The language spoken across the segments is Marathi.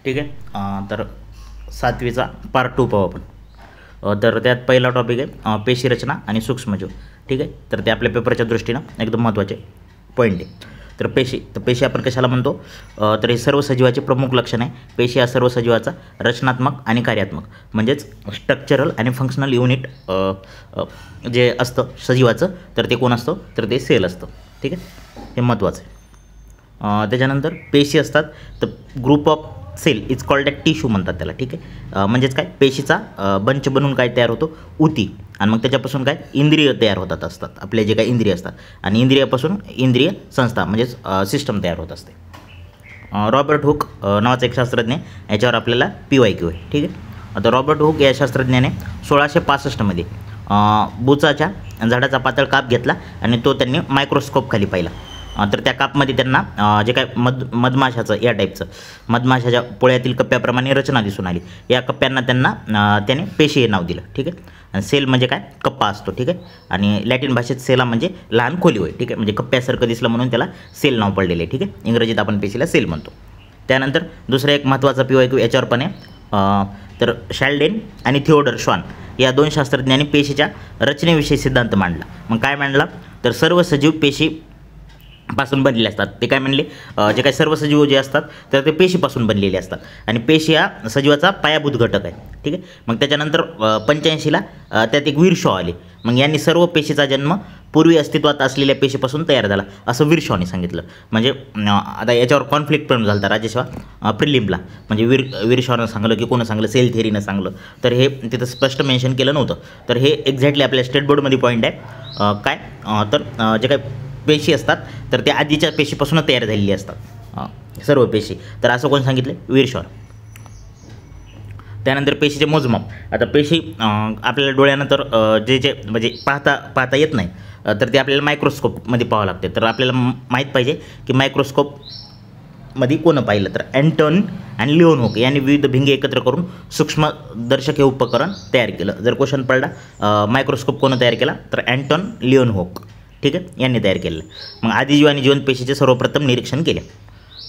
ठीक आहे. तर 7वीचा पार्ट 2 पाहू आपण. तर त्यात पहिला टॉपिक आहे पेशी रचना आणि सूक्ष्मजीव. ठीक आहे. तर ते आपल्या पेपरच्या दृष्टीनं एकदम महत्त्वाचे पॉईंट आहे. तर पेशी आपण कशाला म्हणतो, तर हे सर्व सजीवाचे प्रमुख लक्षण आहे. पेशी हा सर्व सजीवाचा रचनात्मक आणि कार्यात्मक म्हणजेच स्ट्रक्चरल आणि फंक्शनल युनिट जे असतं सजीवाचं, तर ते कोण असतं, तर ते सेल असतं. ठीक आहे, हे महत्त्वाचं आहे. त्याच्यानंतर पेशी असतात तर group of cell is called at tissue म्हणतात त्याला. ठीक आहे, म्हणजेच काय, पेशीचा बंच बनून काय तयार होतो, ऊती, आणि मग त्याच्यापासून काय इंद्रिय तयार होतात असतात, आपले जे काही इंद्रिय असतात, आणि इंद्रियापासून इंद्रिय संस्था म्हणजेच सिस्टम तयार होत असते. रॉबर्ट हुक नावाचा एक शास्त्रज्ञ, याच्यावर आपल्याला PYQ आहे. ठीक आहे. आता रॉबर्ट हुक या शास्त्रज्ञाने 1665मध्ये बुचाच्या झाडाचा पातळ काप घेतला आणि तो त्यांनी मायक्रोस्कोप खाली पाहिला. तर त्या कापमध्ये त्यांना जे काय मधमाशाचं या टाईपचं मधमाशाच्या पोळ्यातील कप्प्याप्रमाणे रचना दिसून आली. या कप्प्यांना त्याने पेशी हे नाव दिलं. ठीक आहे. आणि सेल म्हणजे काय, कप्पा असतो. ठीक आहे. आणि लॅटिन भाषेत सेला म्हणजे लहान खोली होय. ठीक आहे, म्हणजे कप्प्यासारखं दिसलं म्हणून त्याला सेल नाव पडलेलं आहे. ठीक आहे. इंग्रजीत आपण पेशीला सेल म्हणतो. त्यानंतर दुसरा एक महत्त्वाचा PYQ याच्यावर पण आहे. तर शॅल्डेन आणि थिओडर श्वान या 2 शास्त्रज्ञांनी पेशीच्या रचनेविषयी सिद्धांत मांडला. मग काय मांडला, तर सर्व सजीव पेशी पासून बनलेले असतात. ते काय म्हणले, जे काही सर्व सजीव जे असतात तर ते पेशीपासून बनलेले असतात, आणि पेशी हा सजीवाचा पायाभूत घटक आहे. ठीक आहे. मग त्याच्यानंतर 85ला त्यात एक विरशॉ आले. मग यांनी सर्व पेशीचा जन्म पूर्वी अस्तित्वात असलेल्या पेशीपासून तयार झाला असं विरशॉने सांगितलं. म्हणजे आता याच्यावर कॉन्फ्लिक्ट पण झाला होता प्रिलिमला. म्हणजे विरशॉनं सांगलं की कोणं सांगलं, सेल थेरीनं सांगलं, तर हे तिथं स्पष्ट मेन्शन केलं नव्हतं. तर हे एक्झॅक्टली आपल्या स्टेट बोर्डमध्ये पॉईंट आहे. काय, तर जे काही पेशी असतात तर त्या आधीच्या पेशीपासूनच तयार झालेली असतात सर्व पेशी. तर असं कोण सांगितलं, विरशॉ. त्यानंतर पेशीचे मोजमाप. आता पेशी आपल्याला डोळ्यानं तर जे म्हणजे पाहता येत नाही, तर ते आपल्याला मायक्रोस्कोपमध्ये पाहावं लागते. तर आपल्याला माहीत पाहिजे की मायक्रोस्कोपमध्ये कोणं पाहिलं, तर अँटन आणि लिओनहोक यांनी विविध भिंगे एकत्र करून सूक्ष्मदर्शक हे उपकरण तयार केलं. जर क्वेश्चन पडला मायक्रोस्कोप कोणं तयार केला, तर अँटन लिओनहोक, ठीक आहे, यांनी तयार केलं. मग आदिजीव आणि जिवंत पेशीचे सर्वप्रथम निरीक्षण केले.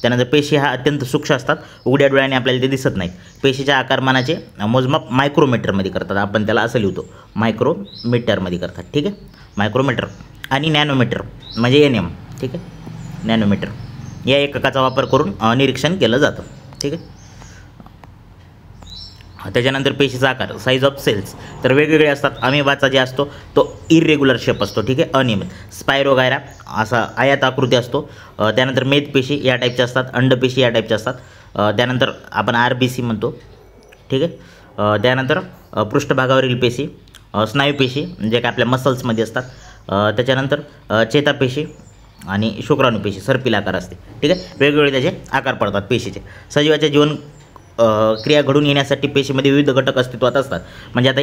त्यानंतर पेशी हा अत्यंत सूक्ष्म असतात, उघड्या डोळ्याने आपल्याला ते दिसत नाहीत. पेशीच्या आकारमानाचे मोजमाप मायक्रोमीटरमध्ये करतात. आपण त्याला असं लिहितो, मायक्रोमीटरमध्ये करतात. ठीक आहे, मायक्रोमीटर. आणि नॅनोमीटर म्हणजे NM. ठीक आहे, नॅनोमीटर या एककाचा वापर करून निरीक्षण केलं जातं. ठीक आहे. त्याच्यानंतर पेशीचा आकार, साईज ऑफ सेल्स, तर वेगवेगळे असतात. अमेबाचा जे असतो तो इरेग्युलर शेप असतो. ठीक आहे, अनियमित. स्पायरोगायरा असा आयत आकृती असतो. त्यानंतर मेदपेशी या टाईपच्या असतात, अंडपेशी या टाईपच्या असतात. त्यानंतर आपण RBC म्हणतो. ठीक आहे. त्यानंतर पृष्ठभागावरील पेशी, स्नायूपेशी जे काय आपल्या मसल्समध्ये असतात. त्याच्यानंतर चेतापेशी आणि शुक्राणुपेशी सर्पिल आकार असते. ठीक आहे, वेगवेगळे त्याचे आकार पडतात पेशीचे. सजीवाच्या जीवन क्रिया घडून येण्यासाठी पेशीमध्ये विविध घटक अस्तित्वात असतात. म्हणजे आता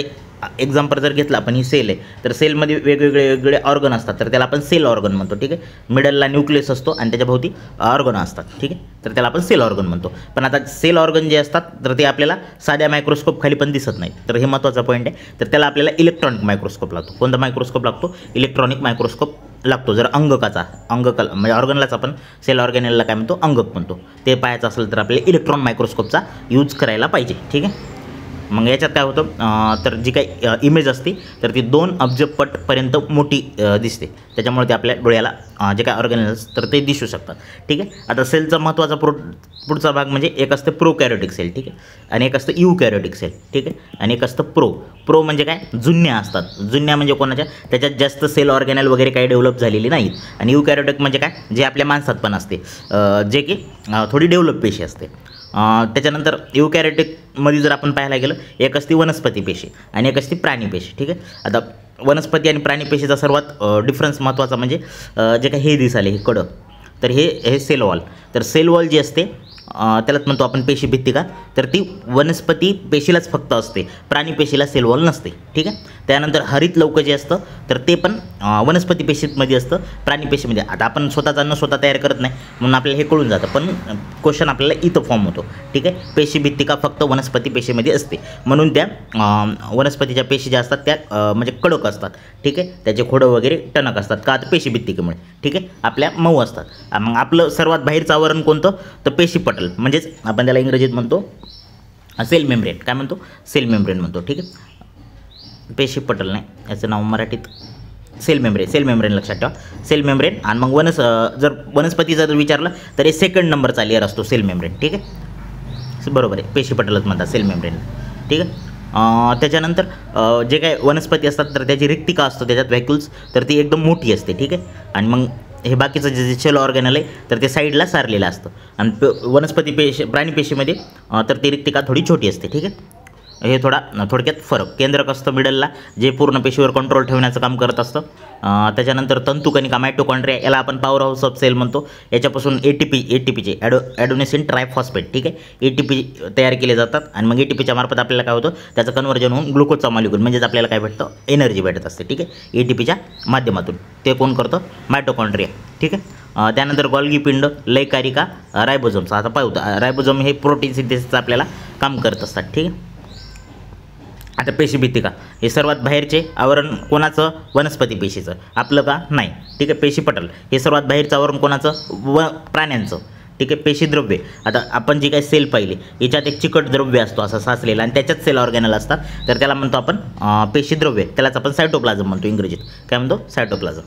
एक्झाम्पल जर घेतला आपण, ही सेल आहे, तर सेलमध्ये वेगवेगळे ऑर्गन असतात, तर त्याला आपण सेल ऑर्गन म्हणतो. ठीक आहे. मिडलला न्यूक्लियस असतो आणि त्याच्या भोवती ऑर्गन असतात. ठीक आहे, तर त्याला आपण सेल ऑर्गन म्हणतो. पण आता सेल ऑर्गन जे असतात तर ते आपल्याला साध्या मायक्रोस्कोप खाली पण दिसत नाहीत. तर हे महत्त्वाचा पॉईंट आहे. तर त्याला आपल्याला इलेक्ट्रॉनिक मायक्रोस्कोप लागतो. कोणता मायक्रोस्कोप लागतो, इलेक्ट्रॉनिक मायक्रोस्कोप लागतो. जर अंगकल म्हणजे ऑर्गनलाच आपण सेल ऑर्गॅनेलला काय म्हणतो, अंगक म्हणतो. ते पाहायचं असेल तर आपल्याला इलेक्ट्रॉन मायक्रोस्कोपचा यूज करायला पाहिजे. ठीक आहे. मग याच्यात काय होतं, तर जी काही इमेज असते तर ती 2 अब्जपटपर्यंत मोठी दिसते. त्याच्यामुळे ते आपल्या डोळ्याला जे काय ऑर्गॅनेल्स तर ते दिसू शकतात. ठीक आहे. आता सेलचा महत्त्वाचा पुढचा भाग म्हणजे एक असतं प्रोकॅरियोटिक सेल. ठीक आहे, आणि एक असतं यूकॅरियोटिक सेल. ठीक आहे, आणि एक असतं प्रो म्हणजे काय, जुन्या असतात. जुन्या म्हणजे कोणाच्या, त्याच्यात जास्त सेल ऑर्गॅनेल वगैरे काही डेव्हलप झालेली नाहीत. आणि यूकॅरियोटिक म्हणजे काय, जे आपल्या माणसात पण असते, जे की थोडी डेव्हलप पेशी असते. त्याच्यानंतर यूकॅरियोटिकमध्ये जर आपण पाहायला गेलं, एक असते वनस्पती पेशी आणि एक असते प्राणी पेशी. ठीक आहे. आता वनस्पती आणि प्राणी पेशीचा सर्वात डिफरन्स महत्त्वाचा म्हणजे जे काही हे दिसाले हे कडं, तर हे सेल वॉल. तर सेल वॉल जी असते त्यालाच म्हणतो आपण पेशी भित्तिका. तर ती वनस्पती पेशीलाच फक्त असते, प्राणी पेशीला सेल वॉल नसते. ठीक आहे. त्यानंतर हरित लवक जे असतं तर ते पण वनस्पती पेशीमध्ये असतं, प्राणी पेशीमध्ये. आता आपण स्वतः तयार करत नाही म्हणून आपल्याला हे कळून जातं, पण क्वेश्चन आपल्याला इथं फॉर्म होतो. ठीक आहे. पेशी भित्तिका फक्त वनस्पती पेशीमध्ये असते, म्हणून त्या वनस्पतीच्या पेशी ज्या असतात त्या म्हणजे कडक असतात. ठीक आहे, त्याचे खोडं वगैरे टणक असतात. का, तर पेशी भित्तिकेमुळे. ठीक आहे, आपल्या मऊ असतात. मग आपलं सर्वात बाहेरचं आवरण कोणतं, तर पेशीपट. पटल, म्हणजेच आपण त्याला इंग्रजीत म्हणतो सेल मेम्ब्रेन. काय म्हणतो? सेल मेम्ब्रेन म्हणतो. ठीक आहे, पेशी पटल नाही, याचं नाव मराठीत सेल मेम्ब्रेन. सेल मेम्ब्रेन लक्षात ठेवा, सेल मेम्ब्रेन. आणि मग जर वनस्पतीचा जर विचारलं तर हे सेकंड नंबरचा लेअर असतो सेल मेम्ब्रेन. ठीक आहे, बरोबर आहे, पेशी पटलच म्हणतात सेल मेम्ब्रेन. ठीक आहे. त्याच्यानंतर जे काही वनस्पती असतात तर त्याची रिक्तिका असतो त्याच्यात व्हॅक्युल्स, तर ती एकदम मोठी असते. ठीक आहे. आणि मग हे बाकीचं जे सेल ऑर्गॅनल आहे तर ते साईडला सारलेलं असतं. आणि वनस्पती पेशी प्राणी पेशीमध्ये तर ती रिक्तिका थोडी छोटी असते. ठीक आहे, हे थोडक्यात फरक. केंद्रक असतं मिडलला, जे पूर्ण पेशीवर कंट्रोल ठेवण्याचं काम करत असतं. त्याच्यानंतर तंतुकणिका मायटोकॉन्ड्रिया, याला आपण पॉवर हाऊस ऑफ सेल म्हणतो. याच्यापासून एटीपीचे ॲडोनिसिन ट्रायफॉस्फेट, ठीक आहे, एटीपी तयार केले जातात. आणि मग एटीपीच्या मार्फत आपल्याला काय होतं, त्याचं कन्व्हर्जन होऊन ग्लुकोजचा मॉलिक्यूल, म्हणजेच आपल्याला काय भेटतं, एनर्जी भेटत असते. ठीक आहे, एटीपीच्या माध्यमातून. ते कोण करतं? मायटोकॉन्ड्रिया. ठीक आहे. त्यानंतर गॉल्गी पिंड, लयकारिका, रायबोझोम्स. आता पाहू, रायबोझोम हे प्रोटीन सिंथेसिसचं आपल्याला काम करत असतात. ठीक आहे. आता पेशीभित्तिका, हे सर्वात बाहेरचे आवरण कोणाचं? वनस्पती पेशीचं. आपलं का? नाही. ठीक आहे, पेशीपटल हे सर्वात बाहेरचं आवरण कोणाचं? प्राण्यांचं. ठीक आहे. पेशीद्रव्ये, आता आपण जे काही सेल पाहिले याच्यात एक चिकट द्रव्य असतो असा साचलेला, आणि त्याच्यात सेल ऑर्गॅनल असतात, तर त्याला म्हणतो आपण पेशीद्रव्ये. त्यालाच आपण सायटोप्लाझम म्हणतो इंग्रजीत. काय म्हणतो? सायटोप्लाझम.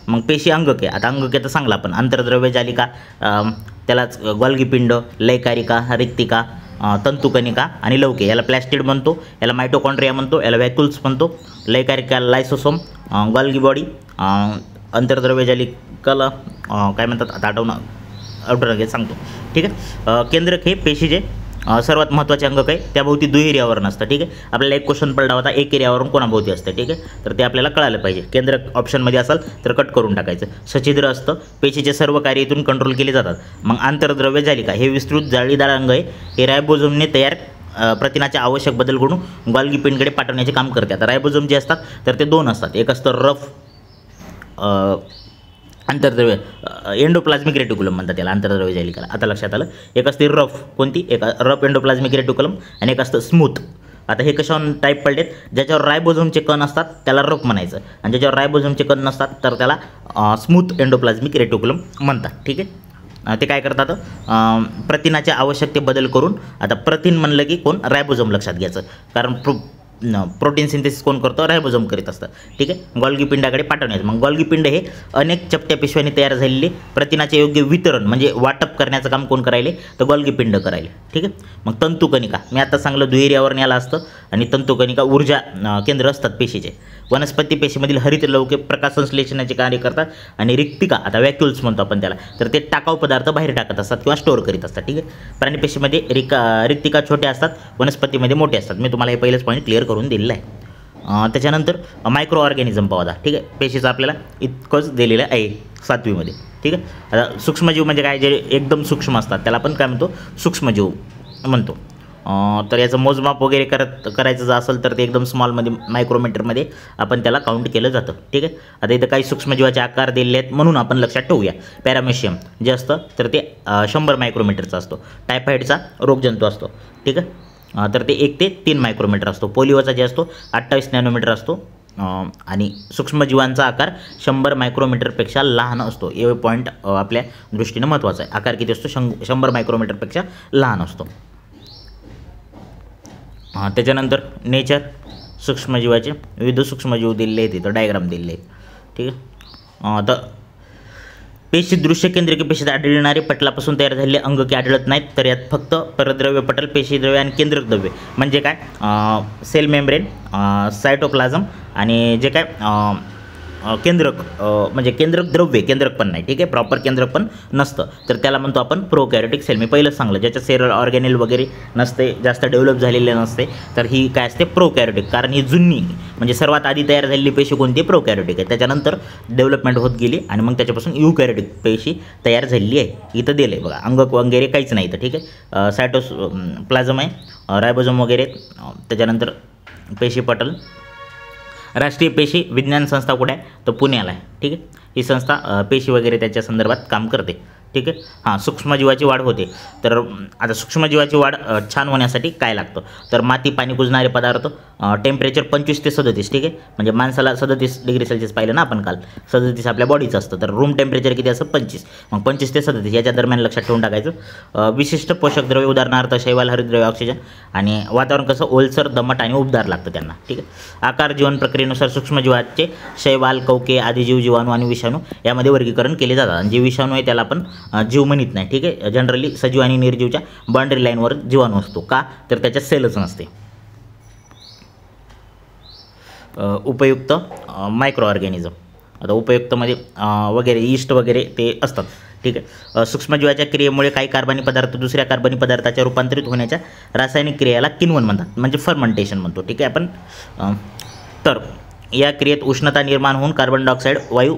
मग पेशी अंगके, आता अंगके तर सांगला आपण, आंतरद्रव्य जालिका, त्यालाच गॉल्गी पिंड, लयकारिका, रिक्तिका, तंतुकणिका आणि लवके, याला प्लॅस्टिड म्हणतो, याला मायटोकॉन्ड्रिया म्हणतो, याला व्हॅक्युल्स म्हणतो, लयकारिका लायसोसोम, गॉल्गी बॉडी, आंतरद्रव्य जालिकाला काय म्हणतात आता आठवणं सांगतो. ठीक आहे. केंद्रक हे पेशीचे सर्वात महत्त्वाचे अंगक आहे, त्याभोवती दुहेरी आवरण असतं. ठीक आहे, आपल्याला एक क्वेश्चन पडला होता एकेरी आवरण कोणाभोवती असतं. ठीक आहे, तर ते आपल्याला कळालं पाहिजे. केंद्रक ऑप्शनमध्ये असेल तर कट करून टाकायचं. सछिद्र असतं, पेशीचे सर्व कार्य इथून कंट्रोल केले जातात. मग आंतरद्रव्य जालिका, हे विस्तृत जाळीदार अंग आहे, हे रायबोझोमने तयार प्रथिनाचे आवश्यक बदल घडून गॉल्गी पिंडकडे पाठवण्याचे काम करते. आता रायबोझोम जे असतात तर ते दोन असतात, एक असतं रफ आंतरद्रव्य, एंडोप्लाझ्मिक रेटिक्युलम म्हणतात त्याला, आंतरद्रव्य जालिकाला. आता लक्षात आलं. एक असते रफ, कोणती? एक रफ एंडोप्लाझमिक रेटिक्युलम, आणि एक असतं स्मूथ. आता हे कशावर टाईप पडलेत? ज्याच्यावर रायबोझोमचे कण असतात त्याला रफ म्हणायचं, आणि ज्याच्यावर रायबोझोमचे कण नसतात तर त्याला स्मूथ एंडोप्लाझमिक रेटिक्युलम म्हणतात. ठीक आहे. ते काय करतात? प्रथिनाचे आवश्यक ते बदल करून, आता प्रथिन म्हणलं की कोण? रायबोझोम लक्षात घ्यायचं, कारण प्रोटीन सिंथेसिस कोण करतो? रायबोझोम करीत असतं. ठीक आहे, गॉल्गी पिंडाकडे पाठवण्याचं. मग गॉल्गी पिंड हे अनेक चपट्या पिशव्यांनी तयार झालेले प्रथिनाचे योग्य वितरण म्हणजे वाटप करण्याचं काम कोण करायले? तर गॉल्गी पिंड करायले. ठीक आहे. मग तंतुकणिका, मी आता सांगलं दुहेरी आवरण याला असतं, आणि तंतुकणिका ऊर्जा केंद्र असतात पेशीचे. वनस्पती पेशीमधील हरित लवके प्रकाशसंश्लेषणाचे कार्य करतात, आणि रिक्तिका, आता व्हॅक्युल्स म्हणतो आपण त्याला, तर ते टाकाऊ पदार्थ बाहेर टाकत असतात किंवा स्टोअर करीत असतात. ठीक आहे. प्राणी पेशीमध्ये रिक्तिका छोट्या असतात, वनस्पतीमध्ये मोठे असतात. मी तुम्हाला हे पहिलेच पॉईंट क्लिअर करून दिलेलं आहे. त्याच्यानंतर मायक्रो ऑर्गॅनिझम पाहता. ठीक आहे, पेशीचं आपल्याला इतकंच दिलेलं आहे 7वीमध्ये. ठीक आहे. आता सूक्ष्मजीव म्हणजे काय? जे एकदम सूक्ष्म असतात त्याला आपण काय म्हणतो? सूक्ष्मजीव म्हणतो. तर याचं मोजमाप वगैरे करायचं जर असेल तर ते एकदम स्मॉलमध्ये मायक्रोमीटरमध्ये आपण त्याला काउंट केलं जातं. ठीक आहे. आता इथं काही सूक्ष्मजीवाचे आकार दिलेले आहेत म्हणून आपण लक्षात ठेवूया. पॅरामेशियम जे असतं तर ते 100 मायक्रोमीटरचा असतो. टायफॉईडचा रोगजंतू असतो. ठीक आहे, तर ते 1 ते 3 मायक्रोमीटर असतो. पोलिओचा जे असतो 28 नॅनोमीटर असतो. आणि सूक्ष्मजीवांचा आकार 100 मायक्रोमीटरपेक्षा लहान असतो. हे पॉईंट आपल्या दृष्टीनं महत्त्वाचा आहे. आकार किती असतो? 100 मायक्रोमीटरपेक्षा लहान असतो. त्याच्यानंतर नेचर, सूक्ष्मजीवाचे विविध सूक्ष्मजीव दिलेले आहेत, तिथं डायग्राम दिलेले आहेत. ठीक आहे. तर पेशी दृश्य केंद्रिक पेशीत आढळणारे पटलापासून तयार झालेले अंगके आढळत नाहीत, तर यात फक्त परद्रव्य पटल, पेशीद्रव्य आणि केंद्रक द्रव्य म्हणजे काय? सेल मेम्ब्रेन, सायटोप्लाझम, आणि जे काय केंद्रक म्हणजे केंद्रक द्रव्य, केंद्रक पण नाही. ठीक आहे, प्रॉपर केंद्रक पण नसतं, तर त्याला म्हणतो आपण प्रोकॅरियोटिक सेल. मी पहिलंच सांगलं, ज्याच्या सेल ऑर्गॅनिल वगैरे नसते, जास्त डेव्हलप झालेले नसते, तर ही काय असते? प्रोकॅरियोटिक. कारण ही जुनी म्हणजे सर्वात आधी तयार झालेली पेशी कोणती? प्रोकॅरियोटिक आहे. त्याच्यानंतर डेव्हलपमेंट होत गेली आणि मग त्याच्यापासून युकॅरियोटिक पेशी तयार झालेली आहे. इथं दिलं आहे बघा, अंगक वगैरे काहीच नाही इथं. ठीक आहे, सायटोप्लाझम आहे, रायबोझोम वगैरे, त्याच्यानंतर पेशी पटल. राष्ट्रीय पेशी विज्ञान संस्था कुठे आहे? तर पुण्याला आहे. ठीक आहे, ही संस्था पेशी वगैरे त्याच्या संदर्भात काम करते. ठीक आहे. हां, सूक्ष्मजीवाची वाढ होते. तर आता सूक्ष्मजीवाची वाढ छान होण्यासाठी काय लागतं, तर माती, पाणी कुजणारे पदार्थ, टेम्परेचर 25 ते 37, ठीक आहे. म्हणजे माणसाला 37 डिग्री सेल्सिअस पाहिलं ना आपण काल, 37 आपल्या बॉडीचं असतं. तर रूम टेम्परेचर किती असतं, 25. मग 25 ते 37 याच्या दरम्यान लक्षात ठेवून टाकायचं. विशिष्ट पोषक द्रव्य, उदाहरणार्थ शैवाल, हरितद्रव्य, ऑक्सिजन. आणि वातावरण कसं ओलसर, दमट आणि उबदार लागतं त्यांना, ठीक आहे. आकार, जीवन प्रक्रियेनुसार सूक्ष्मजीवाचे शैवाल, कवके आदी जीव, जीवाणू आणि विषाणू यामध्ये वर्गीकरण केले जातात. आणि जे विषाणू आहे त्याला आपण जीव म्हणत नाही, ठीक आहे. जनरली सजीव आणि निर्जीवच्या बाउंड्री लाईनवर जीवाणू असतो. का, तर त्याच्यात सेलच नसते. उपयुक्त मायक्रो ऑर्गॅनिझम, आता उपयुक्तमध्ये वगैरे ईस्ट वगैरे ते असतात, ठीक आहे. सूक्ष्मजीवाच्या क्रियेमुळे काही कार्बनी पदार्थ दुसऱ्या कार्बनी पदार्थाच्या रूपांतरित होण्याच्या रासायनिक क्रियेला किण्वन म्हणतात, म्हणजे फर्मेंटेशन म्हणतो, ठीक आहे आपण. तर या क्रियेत उष्णता निर्माण होऊन कार्बन डायऑक्साईड वायू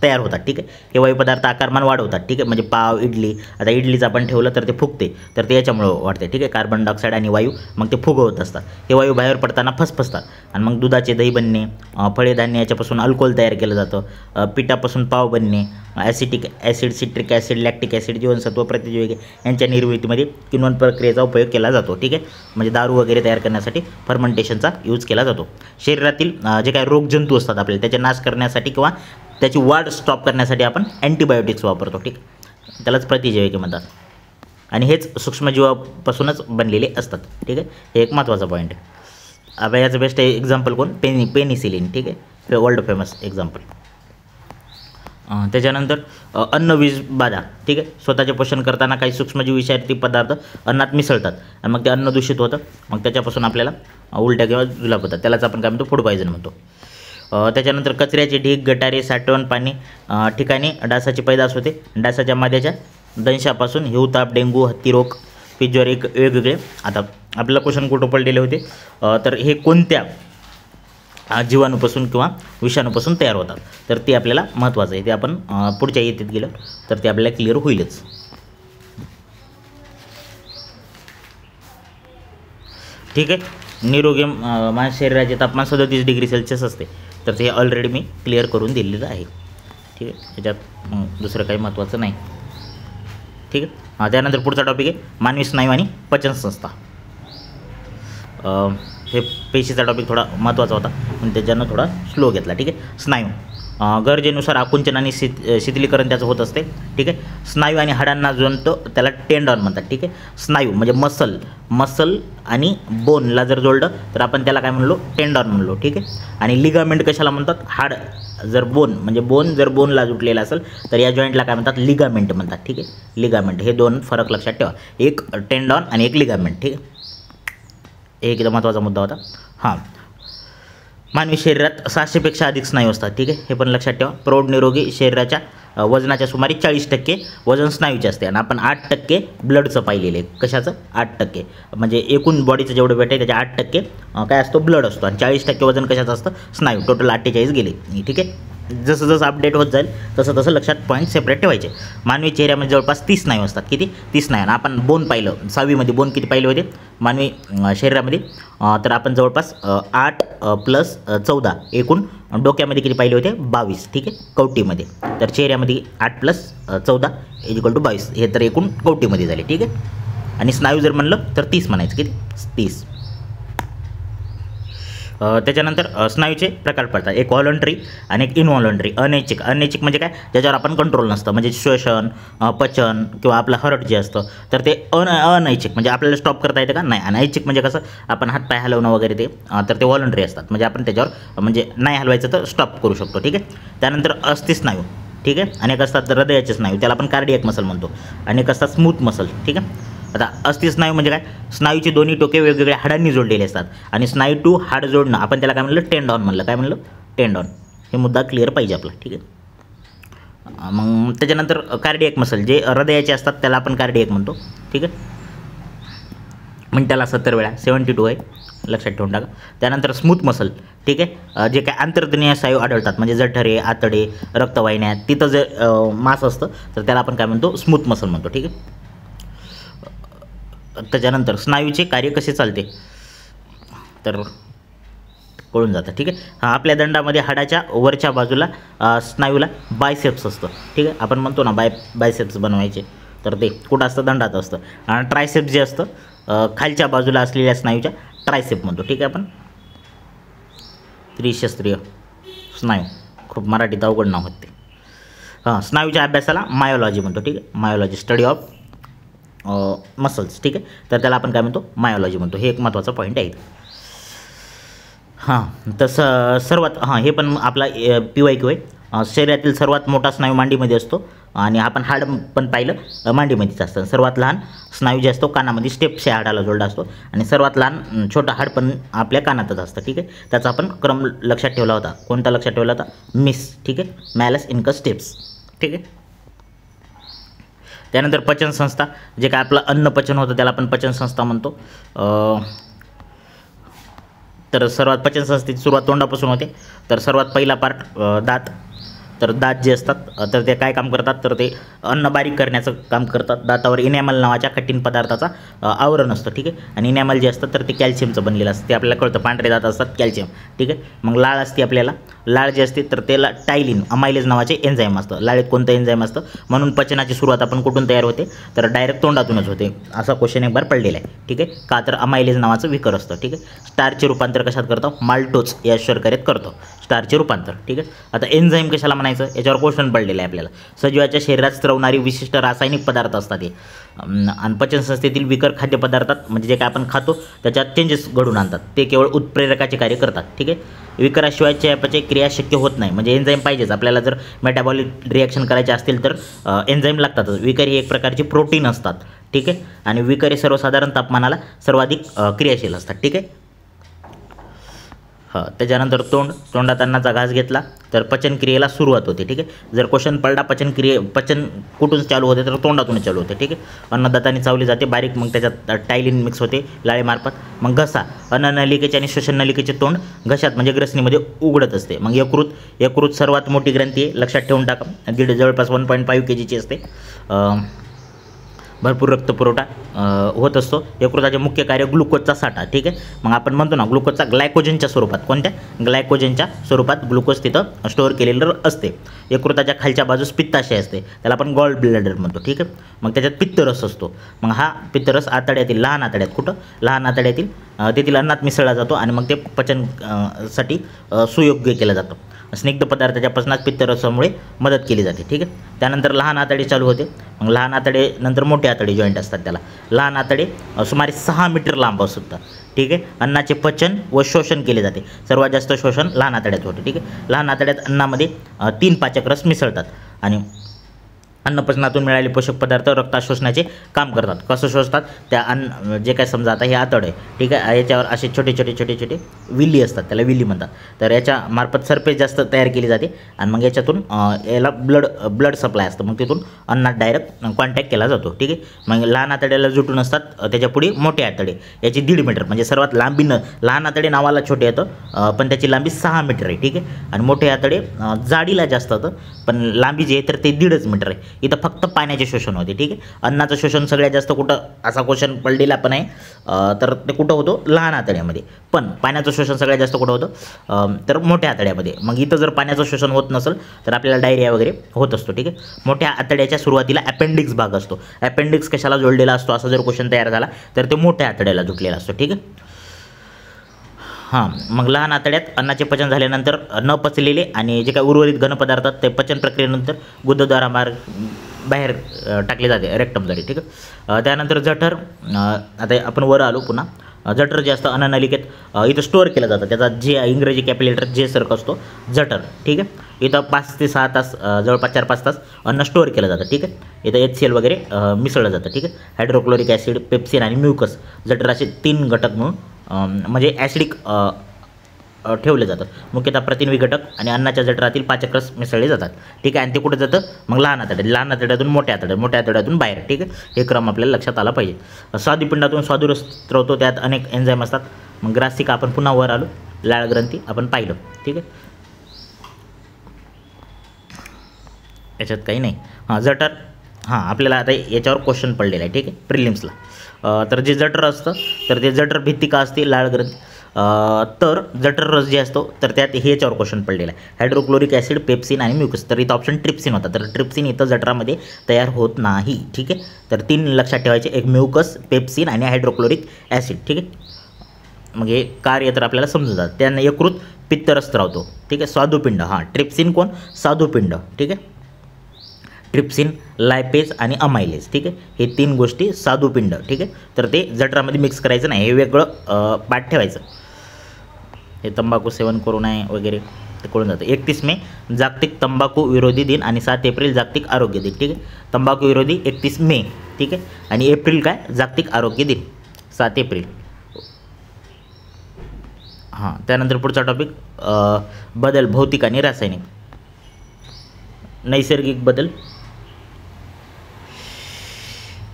तयार होतात, ठीक आहे. हे वायू पदार्थ आकारमान वाढवतात, ठीक आहे. म्हणजे पाव, इडली, आता इडलीचं आपण ठेवलं तर ते फुगते, तर ते याच्यामुळं वाढते, ठीक आहे. कार्बन डायऑक्साईड आणि वायू मग ते फुगवत असतात. हे वायू बाहेर पडताना फसफसतात आणि मग दुधाचे दही बनणे, फळे धान्य याच्यापासून अल्कोहोल तयार केलं जातं, पिठापासून पाव बनणे, acetic acid, citric acid, lactic acid, जीवनसत्व, प्रतिजैविके यांच्या निर्मितीमध्ये किण्वन प्रक्रियेचा उपयोग केला जातो, ठीक आहे. म्हणजे दारू वगैरे तयार करण्यासाठी फर्मेंटेशनचा यूज केला जातो. शरीरातील जे काही रोगजंतू असतात आपल्याला त्याचे नाश करण्यासाठी किंवा त्याची वाढ स्टॉप करण्यासाठी आपण अँटीबायोटिक्स वापरतो, ठीक. त्यालाच प्रतिजैविके म्हणतात. आणि हेच सूक्ष्मजीवापासूनच बनलेले असतात, ठीक आहे. हे एक महत्त्वाचा पॉईंट आहे. आता याचं बेस्ट एक्झाम्पल कोण, पेनिसिलिन, ठीक आहे, वर्ल्ड फेमस एक्झाम्पल. त्याच्यानंतर अन्न वीज बाधा, ठीक आहे. स्वतःचे पोषण करताना काही सूक्ष्मजीव विषारी पदार्थ अन्नात मिसळतात आणि मग ते अन्न दूषित होतं, मग त्याच्यापासून आपल्याला उलट्या किंवा जुलाब होतात, त्यालाच आपण काय म्हणतो, फूड पॉयझन म्हणतो. त्याच्यानंतर कचऱ्याचे ढीग, गटारे, साठवण पाणी ठिकाणी डासाची पैदास होते. डासाच्या माद्याच्या दंशापासून हिवताप, डेंग्यू, हत्तीरोग, पिजवर एक वेगवेगळे. आता आपल्याला क्वेश्चन कुठं पडलेले होते, तर हे कोणत्या जीवाणूपासून किंवा विषाणूपासून तयार होतात, तर ते आपल्याला महत्त्वाचं आहे. ते आपण पुढच्या येतीत गेलं तर ते आपल्याला क्लिअर होईलच. ठीक आहे. निरोगी माझ्या शरीराचे तापमान 37 डिग्री सेल्सिअस असते, तर ते ऑलरेडी मी क्लिअर करून दिलेलं आहे, ठीक आहे. त्याच्यात दुसरं काही महत्त्वाचं नाही, ठीक आहे. त्यानंतर पुढचा टॉपिक आहे मानवी स्नायू आणि पचनसंस्था. हे पेशीचा टॉपिक थोडा महत्त्वाचा होता पण त्याच्यानं थोडा स्लो घेतला, ठीक आहे. स्नायू गरजेनुसार आकुंचन आणि शिथिलीकरण त्याचं होत असते, ठीक आहे. स्नायू आणि हाडांना जोडतो त्याला टेंडॉन म्हणतात, ठीक आहे. स्नायू म्हणजे मसल आणि बोनला जर जोडलं तर आपण त्याला काय म्हणलो, टेंडॉन म्हणलो, ठीक आहे. आणि लिगामेंट कशाला म्हणतात, हाड जर बोन जर बोनला जुटलेला असेल तर या जॉईंटला काय म्हणतात, लिगामेंट म्हणतात, ठीक आहे. लिगामेंट हे दोन फरक लक्षात ठेवा, एक टेंडॉन आणि एक लिगामेंट, ठीक आहे. एक एकदम महत्त्वाचा मुद्दा होता. हां, मानवी शरीरात 600पेक्षा अधिक स्नायू असतात, ठीक आहे. हे पण लक्षात ठेवा. प्रौढ निरोगी शरीराच्या वजनाच्या सुमारे 40% वजन स्नायूचे असते आणि आपण 8% ब्लडचं पाहिलेलं आहे. कशाचं, 8%, म्हणजे एकूण बॉडीचं जेवढं वेट आहे त्याच्या 8% काय असतो, ब्लड असतो. आणि 40% वजन कशाचं असतं, स्नायू. टोटल 48 गेले, ठीक आहे. जसं जसं अपडेट होत जाईल तसं तसं लक्षात पॉईंट सेपरेट ठेवायचे. मानवी चेहऱ्यामध्ये जवळपास 30 स्नायू असतात. किती, 30 स्नायू. आणि आपण बोन पाहिलं 6वीमध्ये, बोन किती पाहिले होते मानवी शरीरामध्ये, तर आपण जवळपास 8 + 14 एकूण डोक्यामध्ये किती पाहिले होते, 22, ठीक आहे, कवटीमध्ये. तर चेहऱ्यामध्ये 8 + 14 = 22, हे तर एकूण कवटीमध्ये झाले, ठीक आहे. आणि स्नायू जर म्हणलं तर 30 म्हणायचं, किती, 30. त्याच्यानंतर स्नायूचे प्रकार पडतात, एक व्हॉलंटरी आणि एक इनव्हॉलंटरी. अनैच्छिक म्हणजे काय, ज्याच्यावर आपण कंट्रोल नसतं, म्हणजे श्वसन, पचन किंवा आपलं हर्ट जे असतं, तर ते अनैच्छिक म्हणजे आपल्याला स्टॉप करता येतं का, नाही. अनैच्छिक म्हणजे कसं, आपण हातपाय हलवणं वगैरे ते, तर ते व्हॉलंटरी असतात, म्हणजे आपण त्याच्यावर म्हणजे नाही हलवायचं तर स्टॉप करू शकतो, ठीक आहे. त्यानंतर अस्थिस्नायू, ठीक आहे. अनेक असतात हृदयाचे स्नायू, त्याला आपण कार्डियक मसल म्हणतो. अनेक असतात स्मूथ मसल, ठीक आहे. आता अस्थिस्नायू म्हणजे काय, स्नायूची दोन्ही टोके वेगवेगळ्या हाडांनी जोडलेले असतात आणि स्नायू टू हाड जोडणं आपण त्याला काय म्हणलं, टेंडॉन म्हणलं. काय म्हणलं, टेंडॉन. हे मुद्दा क्लिअर पाहिजे आपला, ठीक आहे. मग त्याच्यानंतर कार्डियक मसल जे हृदयाचे असतात त्याला आपण कार्डियक म्हणतो, ठीक आहे. म्हणजे त्याला 70 वेळा 72 आहे, लक्षात ठेवून टाका. त्यानंतर स्मूथ मसल, ठीक आहे. जे काय आंतरतनीय स्नायू आढळतात म्हणजे जठरे, आतडे, रक्तवाहिन्या, तिथं जे मांस असतं तर त्याला आपण काय म्हणतो, स्मूथ मसल म्हणतो, ठीक आहे. त्याच्यानंतर स्नायूचे कार्य कसे चालते, तर कळून जातं, ठीक आहे. हां, आपल्या दंडामध्ये हाडाच्या वरच्या बाजूला स्नायूला बायसेप्स असतं, ठीक आहे. आपण म्हणतो ना बायसेप्स बनवायचे, तर ते कुठं असतं, दंडात असतं. आणि ट्रायसेप्स जे असतं खालच्या बाजूला असलेल्या स्नायूच्या ट्रायसेप म्हणतो, ठीक आहे. आपण त्रिशस्त्रीय स्नायू, खूप मराठीत अवघड नाव होते. हां, स्नायूच्या अभ्यासाला मायोलॉजी म्हणतो, ठीक आहे. मायोलॉजी, स्टडी ऑफ मसल्स, ठीक आहे. तर त्याला आपण काय म्हणतो, मायोलॉजी म्हणतो. हे एक महत्त्वाचा पॉईंट आहे. हां, तसं सर्वात हे पण आपला PYQ आहे. शरीरातील सर्वात मोठा स्नायू मांडीमध्ये असतो आणि आपण हाड पण पाहिलं मांडीमध्येच असतं. सर्वात लहान स्नायू जे असतो कानामध्ये स्टेप्स या हाडाला जोडला असतो आणि सर्वात लहान छोटा हाड पण आपल्या कानातच असतं, ठीक आहे. त्याचा आपण क्रम लक्षात ठेवला होता. कोणता लक्षात ठेवला होता, मिस, ठीक आहे. मॅलस इनकस स्टेप्स, ठीक आहे. त्यानंतर पचनसंस्था, जे काय आपलं अन्न पचन होतं त्याला आपण पचनसंस्था म्हणतो. तर सर्वात पचनसंस्थेची सुरुवात तोंडापासून होते. तर सर्वात पहिला पार्ट दात. तर दात जे असतात तर ते काय काम करतात, तर ते अन्न बारीक करण्याचं काम करतात. दातावर इनॅमल नावाच्या कठीण पदार्थाचा आवरण असतं, ठीक आहे. आणि इनॅमल जे असतं तर ते कॅल्शियमचं बनलेलं असतं, ते आपल्याला कळतं. पांढरे दात असतात, कॅल्शियम, ठीक आहे. मग लाळ असते आपल्याला. लाळ जे असते तर त्याला टायलिन अमायलेज नावाचे एन्झाईम असतं. लाळेत कोणतं एन्झाईम असतं, म्हणून पचनाची सुरुवात आपण कुठून तयार होते, तर डायरेक्ट तोंडातूनच होते. असा क्वेश्चन एक बार पडलेला आहे, ठीक आहे. का तर अमायलेज नावाचं विकर असतं, ठीक आहे. स्टारचे रूपांतर कशात करतो, माल्टोज या शर्करेत करतो स्टारचे रूपांतर, ठीक आहे. आता एन्झाईम कशाला म्हणायचं, याच्यावर क्वेश्चन पडलेलं आहे आपल्याला. सजीवाच्या शरीरात स्त्रवणारी विशिष्ट रासायनिक पदार्थ असतात हे. आणि पचनसंस्थेतील विकर खाद्यपदार्थात म्हणजे जे काय आपण खातो त्याच्यात चेंजेस घडून आणतात. ते केवळ उत्प्रेरकाचे कार्य करतात, ठीक आहे. विकराशिवाय चयापचय क्रिया शक्य होत नाही, म्हणजे एन्झाईम पाहिजेच आपल्याला. जर मेटाबॉलिक रिॲक्शन करायचे असतील तर एन्झाईम लागतातच. विकर ही एक प्रकारची प्रोटीन असतात, ठीक आहे. आणि विकर हे सर्वसाधारण तापमानाला सर्वाधिक क्रियाशील असतात, ठीक आहे. त्याच्यानंतर तोंडात अन्नाचा घास घेतला तर पचनक्रियेला सुरुवात होते, ठीक आहे. जर क्वेश्चन पडला पचन कुठून चालू होते, तर तोंडातून चालू होते, ठीक आहे. अन्नदाताने चावली जाते बारीक, मग त्याच्यात टायलिन मिक्स होते लाळेमार्फत. मग घसा, अन्ननलिकेचे आणि श्वसननलिकेचे तोंड घशात म्हणजे ग्रसनीमध्ये उघडत असते. मग यकृत सर्वात मोठी ग्रंथी आहे, लक्षात ठेवून टाका. जवळपास 1.5 kgची असते. भरपूर रक्तपुरवठा होत असतो. यकृताचे मुख्य कार्य ग्लुकोजचा साठा, ठीक आहे. मग आपण म्हणतो ना ग्लुकोजचा ग्लायकोजनच्या स्वरूपात, कोणत्या ग्लायकोजनच्या स्वरूपात ग्लुकोज तिथं स्टोअर केलेलं असते. यकृताच्या खालच्या बाजूस पित्ताशय असते, त्याला आपण गॉल ब्लॅडर म्हणतो, ठीक आहे. मग त्याच्यात पित्तरस असतो. मग हा पित्तरस आतड्यातील लहान आतड्यात, कुठं लहान आतड्यातील तेथील अन्नात मिसळला जातो आणि मग ते पचन साठी सुयोग्य केलं जातं. स्निग्ध पदार्थाच्या पचनात पित्तरसामुळे मदत केली जाते, ठीक आहे. त्यानंतर लहान आतडे चालू होते. मग लहान आतडे नंतर मोठे आतडे जॉईंट असतात त्याला. लहान आतडे सुमारे 6 मीटर लांब असतात, ठीक आहे. अन्नाचे पचन व शोषण केले जाते. सर्वात जास्त शोषण लहान आतड्यात होते, ठीक आहे. लहान आतड्यात अन्नामध्ये 3 पाचक रस मिसळतात आणि अन्नपचनातून मिळालेले पोषक पदार्थ रक्तात शोषण्याचे काम करतात. कसं शोषतात, त्या जे काय समजा आता हे आतड आहे, ठीक आहे. याच्यावर असे छोटे छोटे विल्ली असतात, त्याला विल्ली म्हणतात. तर याच्या मार्फत सरफेस जास्त तयार केली जाते आणि मग याच्यातून याला ब्लड सप्लाय असतं. मग तिथून अन्नात डायरेक्ट कॉन्टॅक्ट केला जातो, ठीक आहे. मग लहान आतड्याला जुटून असतात, त्याच्या पुढे मोठे आतडे, याची 1.5 मीटर म्हणजे सर्वात लांबी लहान आतडे नावाला छोटे येतं पण त्याची लांबी 6 मीटर आहे, ठीक आहे. आणि मोठे आतडे जाडीला जास्त होतं पण लांबी जी आहे तर ते 1.5 मीटर आहे. इथं फक्त पाण्याचे शोषण होते, ठीक आहे. अन्नाचं शोषण सगळ्यात जास्त कुठं, असा क्वेश्चन पडलेला पण आहे, तर ते कुठं होतं, लहान आतड्यामध्ये. पण पाण्याचं शोषण सगळ्यात जास्त कुठं होतं, तर मोठ्या आतड्यामध्ये. मग इथं जर पाण्याचं शोषण होत नसेल तर आपल्याला डायरिया वगैरे होत असतो, ठीक आहे. मोठ्या आतड्याच्या सुरुवातीला अपेंडिक्स भाग असतो. अपेंडिक्स कशाला जोडलेला असतो, असा जर क्वेश्चन तयार झाला तर ते मोठ्या आतड्याला जुटलेला असतो, ठीक आहे. मग लहान आतड्यात अन्नाचे पचन झाल्यानंतर न पचलेले आणि जे काही उर्वरित घनपदार्थ ते पचन प्रक्रियेनंतर गुदद्वारामार्ग बाहेर टाकले जाते, रेक्टमद्वारे, ठीक आहे. त्यानंतर जठर, आता आपण वर आलो पुन्हा. जठर जे असतं अन्ननलिकेत इथं स्टोअर केलं जातं. त्याचा जे इंग्रजी कॅपिलेटर जे सारखं असतो जठर, ठीक आहे. इथं 5 ते 6 तास, जवळपास 4-5 तास अन्न स्टोअर केलं जातं, ठीक आहे. इथं HCl वगैरे मिसळलं जातं, ठीक आहे. हायड्रोक्लोरिक ॲसिड, पेप्सिन आणि म्युकस, जठर असे 3 घटक म्हणून म्हणजे ॲसिडिक ठेवले जातात. मुख्यतः प्रथिन विघटक आणि अन्नाच्या जठरातील पाचक रस मिसळले जातात, ठीक आहे. आणि ते कुठे जातं, मग लहान आतड्यातून मोठ्या आतड्यातून बाहेर, ठीक आहे. हे क्रम आपल्याला लक्षात आला पाहिजे. स्वादुपिंडातून स्वादुरस स्त्रवतो, त्यात अनेक एन्झाईम असतात. मग ग्रासिका आपण पुन्हा वर आलो, लाळ ग्रंथी आपण पाहिलं, ठीक आहे. याच्यात काही नाही. जठर, आपल्याला आता याच्यावर क्वेश्चन पडलेला आहे, ठीक आहे, प्रिलिम्सला. तर जे जठर असतं तर ते जठर भित्तिका असते, लाळ ग्रंथी. तर जठर रस जे असतो तर त्यात हे याच्यावर क्वेश्चन पडलेला आहे, हायड्रोक्लोरिक ॲसिड, पेप्सिन आणि म्युकस. तर इथं ऑप्शन ट्रिप्सिन होता, तर ट्रिप्सिन इथं जठरामध्ये तयार होत नाही. ठीक आहे, तर 3 लक्षात ठेवायचे, एक म्युकस, पेप्सिन आणि हायड्रोक्लोरिक ॲसिड. ठीक आहे, मग हे कार्य तर आपल्याला समजून जातं. त्यानं यकृत पित्तरस स्त्रावतो. ठीक आहे, स्वादुपिंड, हां ट्रिप्सिन कोण, स्वादुपिंड. ठीक आहे, ट्रिप्सिन, लायपेज आणि अमायलेज. ठीक आहे, हे 3 गोष्टी स्वादुपिंड. ठीक आहे, तर ते जठरामध्ये मिक्स करायचं नाही, हे वेगळं पाठ ठेवायचं. हे तंबाखू सेवन करू नये वगैरे ते कळून जातं. 31 मे जागतिक तंबाखू विरोधी दिन आणि 7 एप्रिल जागतिक आरोग्य दिन. ठीक आहे, तंबाखू विरोधी 31 मे. ठीक आहे, आणि एप्रिल काय, जागतिक आरोग्य दिन 7 एप्रिल. हां, त्यानंतर पुढचा टॉपिक बदल भौतिक आणि रासायनिक. नैसर्गिक बदल.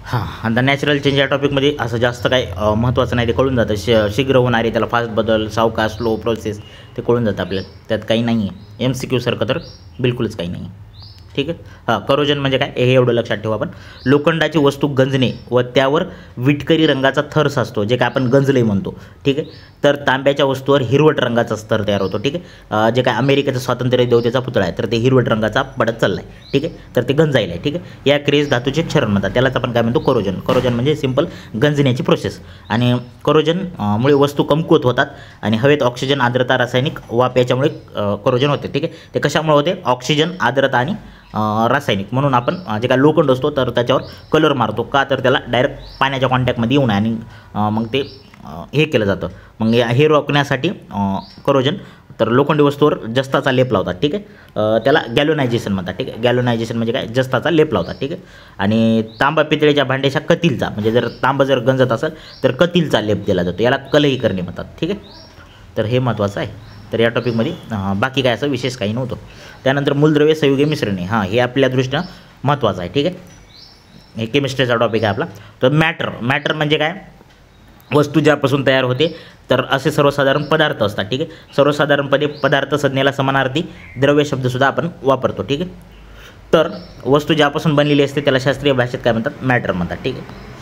हां, आता नॅचरल चेंज या टॉपिकमध्ये असं जास्त काय महत्त्वाचं नाही, ते कळून जातं. शीघ्र होणारे, त्याला फास्ट बदल, सावकाश, स्लो प्रोसेस, ते कळून जातं आपल्याला. त्यात काही नाही आहे, MCQ सारखं तर बिलकुलच काही नाही आहे. ठीक आहे, हां, करोजन म्हणजे काय हे एवढं लक्षात ठेवू आपण. लोखंडाची वस्तू गंजणे व त्यावर विटकरी रंगाचा थर साचतो, जे काय आपण गंजले म्हणतो. ठीक आहे, तर तांब्याच्या वस्तूवर हिरवट रंगाचा स्तर तयार होतो. ठीक आहे, जे काय अमेरिकेचा स्वातंत्र्य देवतेचा पुतळा आहे, तर ते हिरवट रंगाचा पडत चालला आहे. ठीक आहे, तर ते गंजायला आहे. ठीक आहे, या क्रियेस धातूचे क्षरण म्हणतात, त्यालाच आपण काय म्हणतो, करोजन. करोजन म्हणजे सिंपल गंजण्याची प्रोसेस. आणि करोजन मुळे वस्तू कमकुवत होतात आणि हवेत ऑक्सिजन, आर्द्रता, रासायनिक वाफ याच्यामुळे करोजन होते. ठीक आहे, ते कशामुळे होते, ऑक्सिजन, आर्द्रता आणि रासायनिक. म्हणून आपण जे काय लोखंड असतो तर त्याच्यावर कलर मारतो का, तर त्याला डायरेक्ट पाण्याच्या कॉन्टॅक्टमध्ये येऊ नये आणि मग ते हे केलं जातं. मग हे रोखण्यासाठी करोजन तर लोखंडी वस्तूवर जस्ताचा लेप लावतात. ठीक आहे, त्याला गॅल्वनायझेशन म्हणतात. ठीक आहे, गॅल्वनायझेशन म्हणजे काय, जस्ताचा लेप लावतात. ठीक आहे, आणि तांबा पितळेच्या भांड्याच्या कतीलचा, म्हणजे जर तांबा जर गंजत असेल तर कतीलचा लेप दिला जातो, याला कलही करणे म्हणतात. ठीक आहे, तर हे महत्त्वाचं आहे. तर या टॉपिकमध्ये बाकी काय असं विशेष काही नव्हतं. त्यानंतर मूलद्रव्य, संयुगे, मिश्रणे, हां हे आपल्या दृष्टीनं महत्त्वाचं आहे. ठीक आहे, हे केमिस्ट्रीचा टॉपिक आहे आपला. तर मॅटर म्हणजे काय, वस्तू ज्यापासून तयार होते, तर असे सर्वसाधारण पदार्थ असतात. ठीक आहे, सर्वसाधारणपणे पदार्थ संज्ञेला समानार्थी द्रव्य शब्दसुद्धा आपण वापरतो. ठीक आहे, तर वस्तू ज्यापासून बनलेली असते त्याला शास्त्रीय भाषेत काय म्हणतात, मॅटर म्हणतात. ठीक आहे,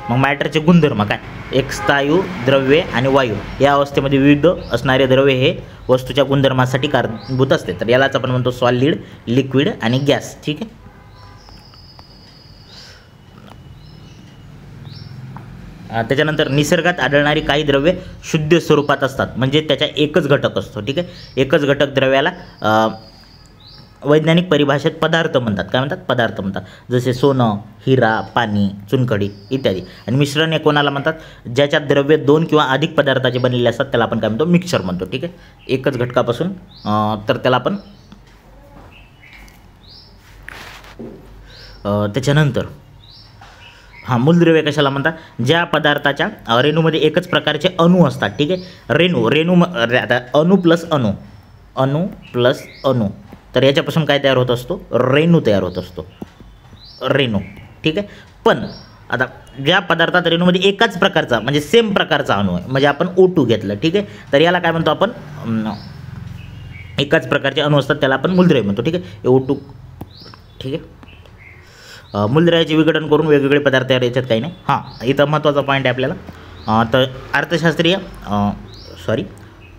मग मॅटरचे गुणधर्म काय, एक स्थायू, द्रव्ये आणि वायू या अवस्थेमध्ये विविध असणारे द्रव्य हे वस्तूच्या गुणधर्मासाठी कारणीभूत असते. तर यालाच आपण म्हणतो सॉलिड, लिक्विड आणि गॅस. ठीक आहे, त्याच्यानंतर निसर्गात आढळणारी काही द्रव्ये शुद्ध स्वरूपात असतात, म्हणजे त्याच्या एकच घटक असतो. ठीक आहे, एकच घटक द्रव्याला वैज्ञानिक परिभाषेत पदार्थ म्हणतात. काय म्हणतात, पदार्थ म्हणतात. जसे सोनं, हिरा, पाणी, चुनखडी इत्यादी. आणि मिश्रण हे कोणाला म्हणतात, ज्याच्यात द्रव्य 2 किंवा अधिक पदार्थाचे बनलेले असतात त्याला आपण काय म्हणतो, मिक्सचर म्हणतो. ठीक आहे, एकच घटकापासून तर त्याला आपण त्याच्यानंतर हां, मूलद्रव्य कशाला म्हणतात, ज्या पदार्थाच्या रेणूमध्ये एकच प्रकारचे अणू असतात. ठीक आहे, रेणू आता अणू प्लस अणू, तर याच्यापासून काय तयार होत असतो, रेणू तयार होत असतो, रेणू. ठीक आहे, पण आता ज्या पदार्थात रेणूमध्ये एकाच प्रकारचा म्हणजे सेम प्रकारचा अणू आहे, म्हणजे आपण O2 घेतलं. ठीक आहे, तर याला काय म्हणतो आपण, एकाच प्रकारचे अणू असतात त्याला आपण मूलद्रव्य म्हणतो. ठीक आहे, O2. ठीक आहे, मूलद्रव्याचे विघटन करून वेगवेगळे पदार्थ तयार, याच्यात काही नाही. हां, इथं महत्त्वाचा पॉईंट आहे आपल्याला. तर अर्थशास्त्रीय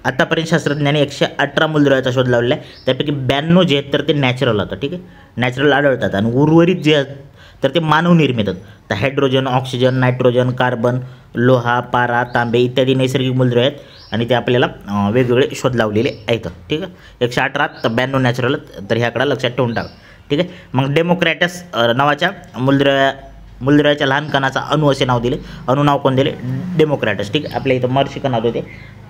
आत्तापर्यंत शास्त्रज्ञांनी 118 मूलद्रव्याचा शोध लावलेला आहे. त्यापैकी 92 जे आहेत तर ते नॅचरल होतं. ठीक आहे, नॅचरल आढळतात, आणि उर्वरित जे आहेत तर ते मानवनिर्मित आहेत. तर hydrogen, oxygen, nitrogen, carbon, Loha, पारा, तांबे इत्यादी नैसर्गिक मूलद्रव्य आहेत, आणि ते आपल्याला वेगवेगळे शोध लावलेले आहेत. ठीक आहे, 118 तर 92 नॅचरल, तर ह्या आकडा लक्षात ठेवून टाका. ठीक आहे, मग डेमोक्रॅटस नावाच्या मूलद्रव्याच्या लहान कणाचा अणू असे नाव दिले. अणू नाव कोण दिले, डेमोक्रॅटस. ठीक आहे, आपल्या इथं मर्शी कण होते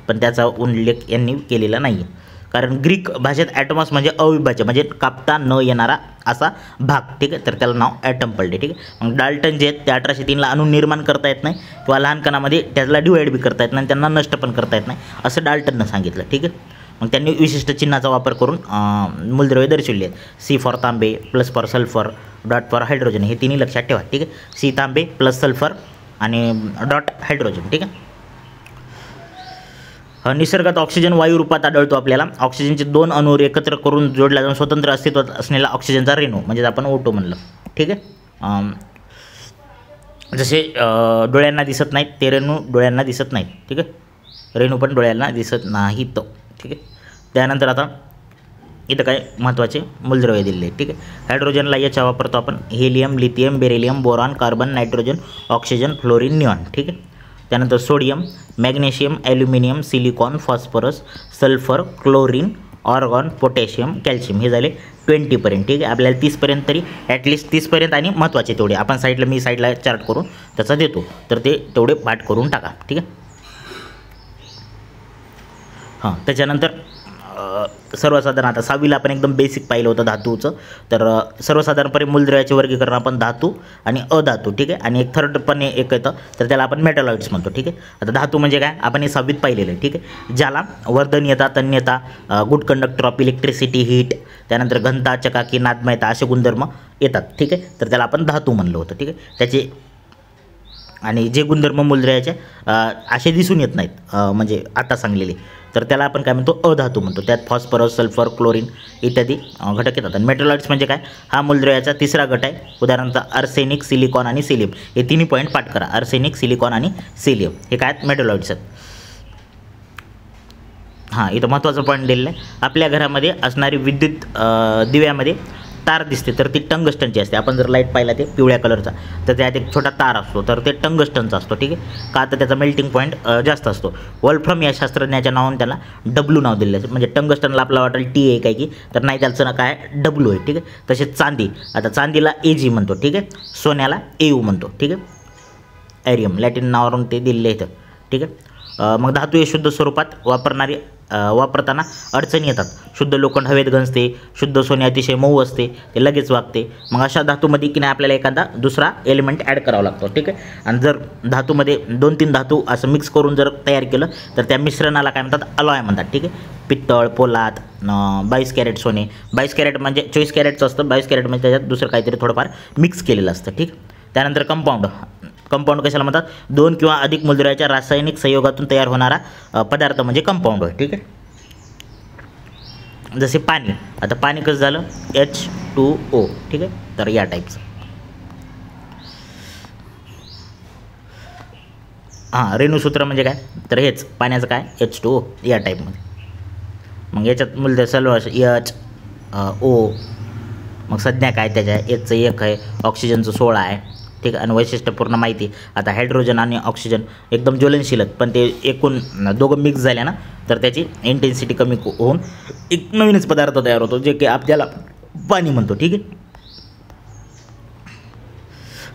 पण त्याचा उल्लेख यांनी केलेला नाही आहे, कारण ग्रीक भाषेत ॲटॉमस म्हणजे अविभाज्य, म्हणजे कापता न येणारा असा भाग. ठीक आहे, तर त्याला नाव ॲटम पडले. ठीक आहे, मग डाल्टन जे आहेत ते 1803ला अणू निर्माण करता येत नाही, किंवा लहान कणामध्ये त्याला डिवाईड बी करता येत नाही, त्यांना नष्ट पण करता येत नाही असं डाल्टननं सांगितलं. ठीक आहे, मग त्यांनी विशिष्ट चिन्हाचा वापर करून मूलद्रव्ये दर्शवली आहेत. C for Tambe, plus for sulphur, dot for hydrogen, हे तिन्ही लक्षात ठेवा. ठीक आहे, C तांबे, प्लस सल्फर आणि डॉट हायड्रोजन. ठीक आहे, निसर्गात ऑक्सिजन वायू रूपात आढळतो आपल्याला. ऑक्सिजनचे 2 अणू एकत्र करून जोडल्या जाऊन स्वतंत्र अस्तित्वात असलेला ऑक्सिजनचा रेणू म्हणजे आपण O2 म्हणलं. ठीक आहे, जसे डोळ्यांना दिसत नाहीत ते रेणू डोळ्यांना दिसत नाहीत. ठीक आहे, रेणू पण डोळ्यांना दिसत नाहीत, ठीक आहे. त्यानंतर आता इथं काय महत्त्वाचे मूलद्रव्य दिलेले आहेत, ठीक आहे. हायड्रोजनला याचा वापरतो आपण helium, lithium, beryllium, boron, carbon, nitrogen, oxygen, fluorine, neon, ठीक आहे. त्यानंतर sodium, magnesium, aluminium, silicon, phosphorus, sulphur, chlorine, argon, potassium, calcium हे झाले 20पर्यंत, ठीक आहे. आपल्याला 30पर्यंत तरी ॲटलिस्ट 30पर्यंत आणि महत्त्वाचे तेवढे आपण मी साईडला चार्ट करून त्याचा देतो, तर ते तेवढे पाठ करून टाका, ठीक आहे. हां, त्याच्यानंतर सर्वसाधारण आता 6वीला आपण एकदम बेसिक पाहिलं होतं धातूचं, तर सर्वसाधारणपणे मूलद्रव्याचे वर्गीकरण आपण धातू आणि अधातू, ठीक आहे. आणि एक थर्ड पण एक येतं, तर त्याला आपण मेटॅलॉइड्स म्हणतो, ठीक आहे. आता धातू म्हणजे काय आपण हे 6वीत पाहिलेलं आहे, ठीक आहे. ज्याला वर्धनीयता, तन्यता, good conductor of electricity, heat, त्यानंतर घनता, चकाकी, नादमयता असे गुणधर्म येतात, ठीक आहे. तर त्याला आपण धातू म्हणलं होतं, ठीक आहे. त्याचे आणि जे गुणधर्म मूलद्रव्याचे असे दिसून येत नाहीत, म्हणजे आता सांगलेले, तर त्याला आपण काय म्हणतो अधातू म्हणतो. त्यात फॉस्फरस, सल्फर, क्लोरीन इत्यादी घटक येतात. आणि मेटॅलॉइड्स म्हणजे काय हा मूलद्रव्याचा तिसरा गट आहे. उदाहरणार्थ आर्सेनिक, सिलिकॉन आणि सिलियम हे तिन्ही पॉईंट पाठ करा. आर्सेनिक, सिलिकॉन आणि सिलियम हे काय मेटॅलॉइड्स आहेत. हां, इथं महत्त्वाचा पॉईंट दिलेला आहे. आपल्या घरामध्ये असणारी विद्युत दिव्यामध्ये तार दिसते तर ती टंगस्टनची असते. आपण जर लाईट पाहिला ते पिवळ्या कलरचा, तर त्यात एक छोटा तार असतो, तर ते टंगस्टनचा असतो, ठीक आहे. का तर त्याचा मेल्टिंग पॉईंट जास्त असतो. वोल्फ्रम या शास्त्रज्ञाच्या नावाने त्याला डब्ल्यू नाव दिलेलं आहे. म्हणजे टंगस्टनला आपला वाटेल टी आहे काय की, तर नाही त्याचं ना काय डब्ल्यू आहे, ठीक आहे. तसेच चांदी, आता चांदीला एजी म्हणतो, ठीक आहे. सोन्याला एयू म्हणतो, ठीक आहे. एरियम लॅटिन नावावरून ते दिलेलं आहे इथं, ठीक आहे. मग धातू हे शुद्ध स्वरूपात वापरताना अडचणी येतात. शुद्ध लोखंड हवेत गंजते, शुद्ध सोने अतिशय मऊ असते, ते लगेच वागते. मग अशा धातूमध्ये की नाही आपल्याला एखादा दुसरा एलिमेंट ॲड करावा लागतो, ठीक आहे. आणि जर धातूमध्ये 2-3 धातू असं मिक्स करून जर तयार केलं तर त्या मिश्रणाला काय म्हणतात अलॉय म्हणतात, ठीक आहे. पित्तळ, पोलाद, 22 कॅरेट सोने, 22 कॅरेट म्हणजे 24 कॅरेटचं असतं, 22 कॅरेट म्हणजे त्याच्यात दुसरं काहीतरी थोडंफार मिक्स केलेलं असतं, ठीक. त्यानंतर कंपाऊंड कशाला म्हणतात 2 किंवा अधिक मूलद्रव्याच्या रासायनिक संयोगातून तयार होणारा पदार्थ म्हणजे कंपाऊंड होय, ठीक आहे. जसे पाणी, आता पाणी कसं झालं H2O, ठीक आहे. तर या टाईपचं. हां, रेणुसूत्र म्हणजे काय तर हेच पाण्याचं काय H2O या टाईपमध्ये. मग याच्यात मूलद्रव्य HO, मग संज्ञा काय त्याच्या Hचं 1 आहे, ऑक्सिजनचं 16 आहे, ठीक आहे. आणि वैशिष्ट्यपूर्ण माहिती, आता हायड्रोजन आणि ऑक्सिजन एकदम ज्वलनशील आहेत, पण ते एकूण दोघं मिक्स झाले ना तर त्याची इंटेन्सिटी कमी होऊन एक नवीनच पदार्थ तयार होतो, जे की आपल्याला पाणी म्हणतो, ठीक आहे.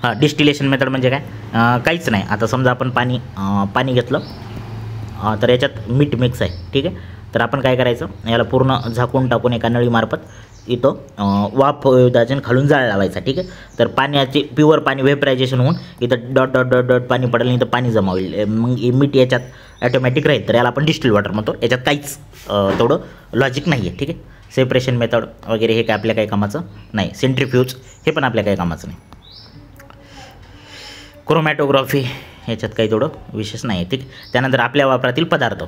हां, डिस्टिलेशन मेथड म्हणजे काय काहीच नाही. आता समजा आपण पाणी घेतलं तर याच्यात मीठ मिक्स आहे, ठीक आहे. तर आपण काय करायचं याला पूर्ण झाकून टाकून एका नळीमार्फत इथं वाफ विभाजन खालून जाळ लावायचा, ठीक आहे. तर पाण्याचे प्युअर पाणी व्हेपरायझेशन होऊन इथं डॉट डॉट डॉट डॉट पाणी पडेल, इथं पाणी जमा होईल, मग मीठ याच्यात ॲटोमॅटिक राहील. तर याला आपण डिस्टिल वॉटर म्हणतो. याच्यात काहीच तेवढं लॉजिक नाही आहे, ठीक आहे. सेपरेशन मेथड वगैरे हे काय आपल्या काही कामाचं नाही. सेंट्रिफ्यूज हे पण आपल्या काही कामाचं नाही. क्रोमॅटोग्राफी ह्याच्यात काही थोडं विशेष नाही आहे, ठीक. त्यानंतर आपल्या वापरातील पदार्थ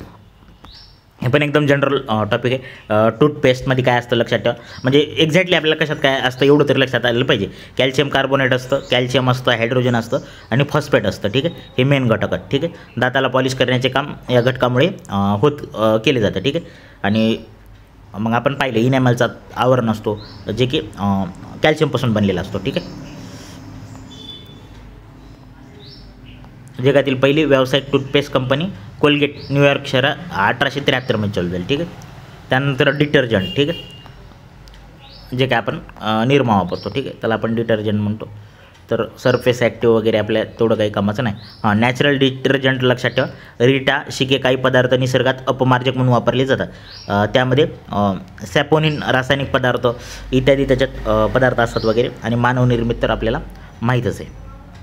हे पण एकदम जनरल टॉपिक आहे. टूथपेस्टमध्ये काय असतं लक्षात ठेवा, म्हणजे एक्झॅक्टली आपल्याला कशात काय असतं एवढं तरी लक्षात आलं पाहिजे. कॅल्शियम कार्बोनेट असतं, कॅल्शियम असतं, हायड्रोजन असतं आणि फॉस्फेट असतं, ठीक आहे. हे मेन घटक आहेत, ठीक आहे. दाताला पॉलिश करण्याचे काम या घटकामुळे केले जातं, ठीक आहे. आणि मग आपण पाहिलं इनॅमलचा आवरण असतो जे की कॅल्शियमपासून बनलेला असतो, ठीक आहे. जगातील पहिली व्यावसायिक टूथपेस्ट कंपनी कोलगेट न्यूयॉर्क शहरात 1873 चालू झाली, ठीक आहे. त्यानंतर डिटर्जंट, ठीक आहे, जे काय आपण निरमा वापरतो, ठीक आहे, त्याला आपण डिटर्जंट म्हणतो. तर सरफेस ॲक्टिव्ह वगैरे आपल्या तेवढं काही कामाचं नाही. हां, नॅचरल डिटर्जंट लक्षात ठेवा. रिटा शिके काही पदार्थ निसर्गात अपमार्जक म्हणून वापरले जातात. त्यामध्ये सॅपोनिन रासायनिक पदार्थ इत्यादी त्याच्यात पदार्थ असतात वगैरे, आणि मानवनिर्मित तर आपल्याला माहीतच आहे,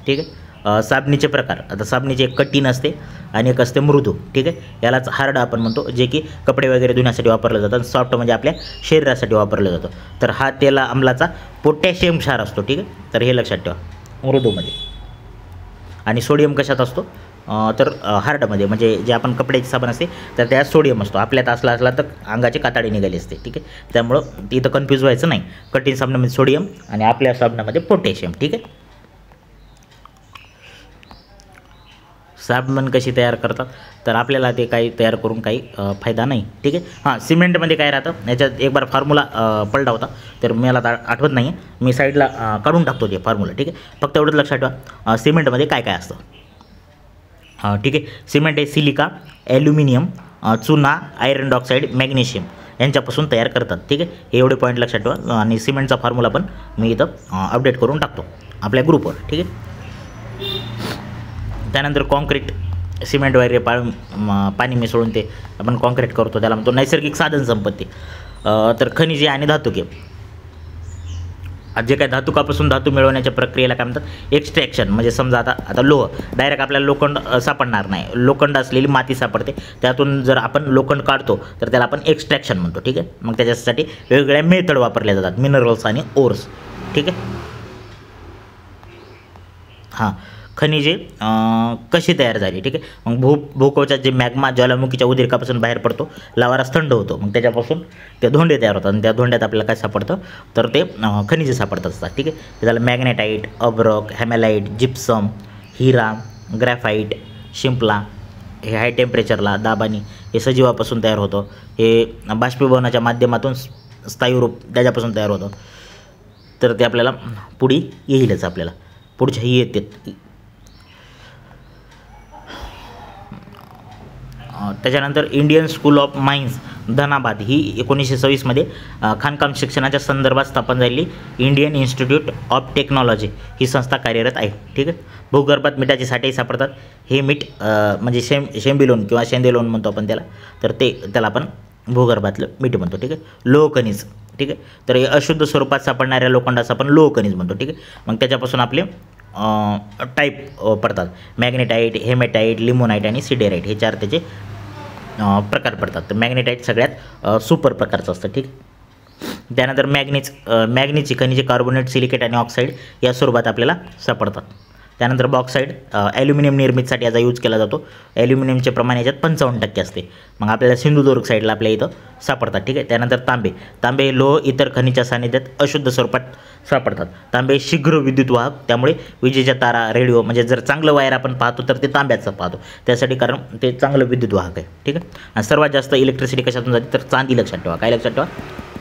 ठीक आहे. साबणीचे प्रकार, आता साबणीचे एक कठीण असते आणि एक असते मृदू, ठीक आहे. यालाच हार्ड आपण म्हणतो, जे की कपडे वगैरे धुण्यासाठी वापरलं जातं. सॉफ्ट म्हणजे आपल्या शरीरासाठी वापरलं जातं. तर हा तेला आम्लाचा पोटॅशियम क्षार असतो, ठीक आहे. तर हे लक्षात ठेवा मृदूमध्ये. आणि सोडियम कशात असतो तर हार्डमध्ये, म्हणजे जे आपण कपड्याची साबण असते तर त्यात सोडियम असतो. आपल्यात असला तर अंगाचे कातडे निघाले असते, ठीक आहे. त्यामुळं इथं कन्फ्यूज व्हायचं नाही. कठीण साबणामध्ये सोडियम आणि आपल्या साबणामध्ये पोटॅशियम, ठीक आहे. साबण कशी तयार करतात, तर आपल्याला ते काही तयार करून काही फायदा नाही, ठीक आहे. हां, सिमेंटमध्ये काय राहतं याच्यात एक बार फॉर्म्युला पडला होता, तर मला आता आठवत नाही आहे, मी साईडला काढून टाकतो ते फॉर्म्युला, ठीक आहे. फक्त एवढंच लक्षात ठेवा सिमेंटमध्ये काय काय असतं, ठीक आहे. सिमेंट हे सिलिका, ॲल्युमिनियम, चुना, आयरन डायऑक्साईड, मॅग्नेशियम यांच्यापासून तयार करतात, ठीक आहे. हे एवढे पॉईंट लक्षात ठेवा आणि सिमेंटचा फॉर्म्युला पण मी इथं अपडेट करून टाकतो आपल्या ग्रुपवर, ठीक आहे. त्यानंतर कॉन्क्रीट, सिमेंट वगैरे पाणी मिसळून ते आपण कॉन्क्रीट करतो, त्याला म्हणतो नैसर्गिक साधन संपत्ती. तर खनिजे आणि धातुके, जे काय धातुकापासून धातू मिळवण्याच्या प्रक्रियेला काय म्हणतात, एक्स्ट्रॅक्शन. म्हणजे समजा आता लोह डायरेक्ट आपल्याला लोखंड सापडणार नाही, लोखंड असलेली माती सापडते, त्यातून जर आपण लोखंड काढतो तर त्याला आपण एक्स्ट्रॅक्शन म्हणतो, ठीक आहे. मग त्याच्यासाठी वेगवेगळ्या मेथड वापरल्या जातात, मिनरल्स आणि ओर्स, ठीक आहे. हां, खनिजे कशी तयार झाली, ठीक आहे. मग भूकवचात जे मॅग्मा ज्वालामुखीच्या उद्रेकापासून बाहेर पडतो, लावारस थंड होतो, मग त्याच्यापासून ते धोंडे तयार होतात आणि त्या धोंड्यात आपल्याला काय सापडतं, तर ते खनिजे सापडत असतात, ठीक आहे. ते झालं मॅग्नेटाईट, अब्रक, हॅमॅलाईट, जिप्सम, हिरा, ग्रॅफाईट, शिंपला. हे हाय टेम्परेचरला दाबाने हे सजीवापासून तयार होतं, हे बाष्पीभवनाच्या माध्यमातून स्थायू रूप त्याच्यापासून तयार होतं, तर ते आपल्याला पुढे येईलच, आपल्याला पुढच्याही येते. त्याच्यानंतर Indian school of mines Dhanbad ही 1926मध्ये खाणकाम शिक्षणाच्या संदर्भात स्थापन झालेली इंडियन इन्स्टिट्यूट ऑफ टेक्नॉलॉजी ही संस्था कार्यरत आहे, ठीक आहे. भूगर्भात मिठाचे साठेही सापडतात, हे मीठ म्हणजे शेंबिलोन किंवा शेंदेलोन म्हणतो आपण त्याला, तर त्याला आपण भूगर्भातलं मीठ म्हणतो, ठीक आहे. लोह खनिज, ठीक आहे. तर हे अशुद्ध स्वरूपात सापडणाऱ्या लोखंडाचं आपण लोह खनिज म्हणतो, ठीक आहे. मग त्याच्यापासून आपले टाईप पडतात, मॅग्नेटाईट, हेमेटाईट, लिमोनाईट आणि सिडेराईट हे 4 त्याचे प्रकार पडतात. तर मॅग्नेटाईट सगळ्यात सुपर प्रकारचं असतं, ठीक. त्यानंतर मॅग्नीची खनिजे कार्बोनेट, सिलिकेट आणि ऑक्साईड या स्वरूपात आपल्याला सापडतात. त्यानंतर बॉक्साईड, ॲल्युमिनियम निर्मितीसाठी याचा यूज केला जातो, ॲल्युमिनियमचे प्रमाण याच्यात 55% असते, मग आपल्याला सिंधुदुर्ग साईडला आपल्या इथं सापडतात, ठीक आहे. त्यानंतर तांबे हे लोह इतर खनिजच्या सानिध्यात अशुद्ध स्वरूपात सापडतात. तांबे शीघ्र विद्युत वाहक, त्यामुळे विजेच्या तारा, रेडिओ म्हणजे जर चांगलं वायर आपण पाहतो तर ते तांब्याचं पाहतो, त्यासाठी कारण ते चांगलं विद्युत वाहक आहे, ठीक आहे. आणि सर्वात जास्त इलेक्ट्रिसिटी कशातून जाते, तर चांदी लक्षात ठेवा. काय लक्षात ठेवा,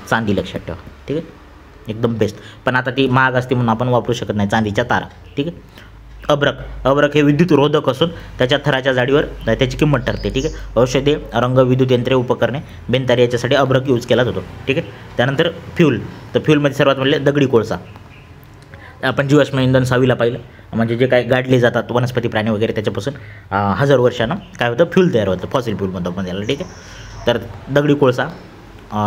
चांदी लक्षात ठेवा, ठीक आहे. एकदम बेस्ट, पण आता ती महाग असते म्हणून आपण वापरू शकत नाही चांदीच्या तारा, ठीक आहे. अब्रक हे विद्युत रोधक असून त्याच्या थराच्या जाडीवर त्याची किंमत ठरते, ठीक आहे. औषधे, रंग, विद्युत यंत्रे, उपकरणे, बेनतारी याच्यासाठी अब्रक यूज केला जातो, ठीक आहे. त्यानंतर फ्यूल, तर फ्यूलमध्ये सर्वात म्हणजे दगडी कोळसा. आपण जीवाश्म इंधन 6वीला पाहिलं, म्हणजे जे काय गाडले जातात वनस्पती, प्राणी वगैरे त्याच्यापासून 1000 वर्षानं काय होतं, फ्यूल तयार होतं, फॉसिल फ्यूल म्हणतो आपण त्याला, ठीक आहे. तर दगडी कोळसा.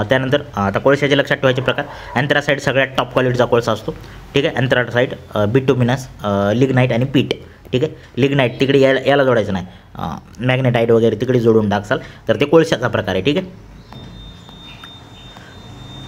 त्यानंतर आता कोळशाचे लक्षात ठेवायचे प्रकार, अँथ्रासाईड सगळ्यात टॉप क्वालिटीचा कोळसा असतो, ठीक आहे. अँथ्रासाईड, बिटुमिनस, लिग्नाईट आणि पीट, ठीक आहे. लिग्नाईट तिकडे याला जोडायचं नाही, मॅग्नेटाईट वगैरे तिकडे जोडून टाकसाल तर ते कोळशाचा प्रकार आहे, ठीक आहे.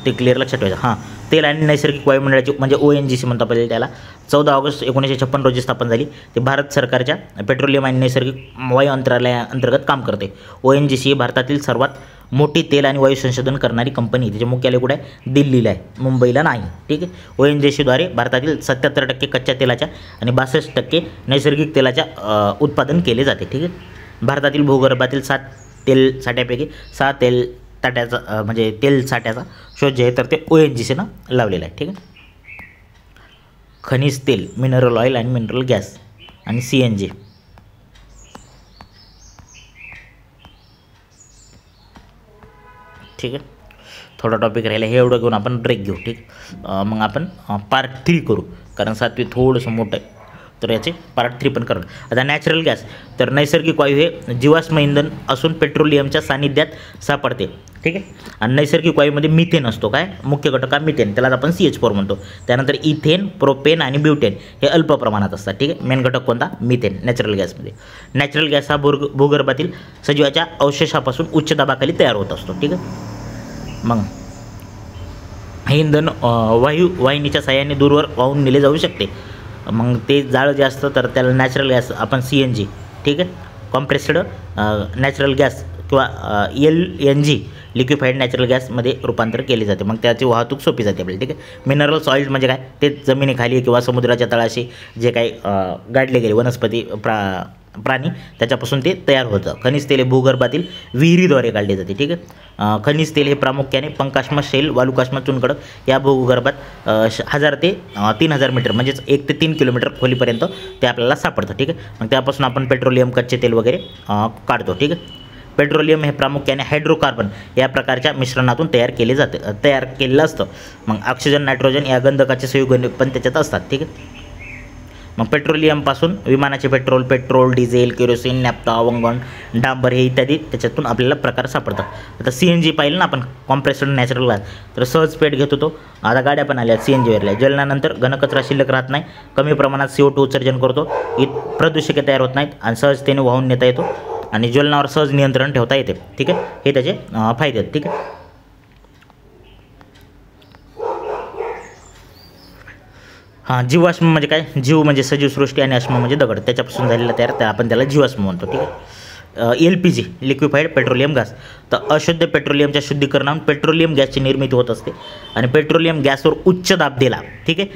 ते क्लिअर लक्षात ठेवायचं. हां, तेल आणि नैसर्गिक वायुमंडळाची म्हणजे ONGC म्हणतो आपण त्याला, 14 ऑगस्ट 1956 रोजी स्थापन झाली. ते भारत सरकारच्या पेट्रोलियम आणि नैसर्गिक वायू अंतरालयाअंतर्गत काम करते. ONGC ही भारतातील सर्वात मोठी तेल आणि वायू संशोधन करणारी कंपनी, त्याचे मुख्यालय कुठे आहे, दिल्लीला आहे, मुंबईला नाही, ठीक आहे. ONGCद्वारे भारतातील 77% कच्च्या तेलाच्या आणि 62% नैसर्गिक तेलाच्या उत्पादन केले जाते, ठीक आहे. भारतातील भूगर्भातील 7 तेल साठ्यापैकी 6 तेल ताट्याचा म्हणजे तेल साठ्याचा शोध जे आहे तर ते ONGCनं लावलेला आहे, ठीक आहे. खनिज तेल, मिनरल ऑइल आणि मिनरल गॅस आणि CNG. ठीक आहे, थोडा टॉपिक राहिला, हे एवढं घेऊन आपण ब्रेक घेऊ, ठीक. मग आपण पार्ट 3 करू, कारण 7वी थोडंसं मोठं आहे, तर याचे पार्ट 3 पण करू. आता नॅचरल गॅस, तर नैसर्गिक वायू हे जीवाश्म इंधन असून पेट्रोलियमच्या सानिध्यात सापडते, ठीक आहे. आणि नैसर्गिक वायूमध्ये मिथेन असतो, काय मुख्य घटक हा मिथेन, त्यालाच आपण CH4 म्हणतो. त्यानंतर इथेन, प्रोपेन आणि ब्युटेन हे अल्प प्रमाणात असतात, ठीक आहे. मेन घटक कोणता, मिथेन नॅचरल गॅसमध्ये. नॅचरल गॅस हा भूगर्भातील सजीवाच्या अवशेषापासून उच्च दाबाखाली तयार होत असतो, ठीक आहे. मग हे इंधन वाहिनीच्या साहाय्याने दूरवर वाहून नेले जाऊ शकते. मग ते जाळ जे असतं तर त्याला नॅचरल गॅस आपण CNG, ठीक आहे. कॉम्प्रेस्ड नॅचरल गॅस किंवा LNG लिक्विफाईड नॅचरल गॅसमध्ये रूपांतर केले जाते. मग त्याची वाहतूक सोपी जाते आपल्याला. ठीक आहे. मिनरल सॉइल्स म्हणजे काय, ते जमिनीखाली किंवा समुद्राच्या तळाशी जे काही गाडले गेले वनस्पती प्राणी त्याच्यापासून ते तयार होतं. खनिज तेल हे भूगर्भातील विहिरीद्वारे काढले जाते. ठीक आहे. खनिज तेल हे प्रामुख्याने पंकाश्म शेल वालुकाश्म चुनखडक या भूगर्भात 1000 ते 3000 मीटर म्हणजेच 1 ते 3 किलोमीटर खोलीपर्यंत ते आपल्याला सापडतं. ठीक आहे. मग त्यापासून आपण पेट्रोलियम कच्चे तेल वगैरे काढतो. ठीक आहे. पेट्रोलियम हे प्रामुख्याने हायड्रोकार्बन या प्रकारच्या मिश्रणातून तयार केलेलं असतं. मग ऑक्सिजन नायट्रोजन या गंधकाचे संयुग पण त्याच्यात असतात. ठीक आहे. मग पेट्रोलियमपासून विमानाचे पेट्रोल डिझेल केरोसिन नॅफ्ता वंगण डांबर हे इत्यादी त्याच्यातून आपल्याला प्रकार सापडतात. आता CNG पाहिलं ना आपण, कॉम्प्रेस्ड नॅचरल गॅस, तर सहज पेट घेतो तो. आता गाड्या पण आल्या CNGवरल्या. ज्वलनानंतर घनकचरा शिल्लक राहत नाही, कमी प्रमाणात CO2 उत्सर्जन करतो, प्रदूषके तयार होत नाहीत आणि सहजतेने वाहून नेता येतो आणि ज्वलनावर सहज नियंत्रण ठेवता येते. ठीक आहे. हे त्याचे फायदे आहेत. ठीक आहे. जीवाश्म म्हणजे काय, जीव म्हणजे सजीव सृष्टी आणि अश्म म्हणजे दगड, त्याच्यापासून झालेला तयार आपण त्याला जीवाश्म म्हणतो. ठीक आहे. LPG लिक्विफाईड पेट्रोलियम गॅस, तर अशुद्ध पेट्रोलियमच्या शुद्धीकरणातून पेट्रोलियम गॅसची निर्मिती होत असते आणि पेट्रोलियम गॅसवर उच्च दाब दिला. ठीक आहे.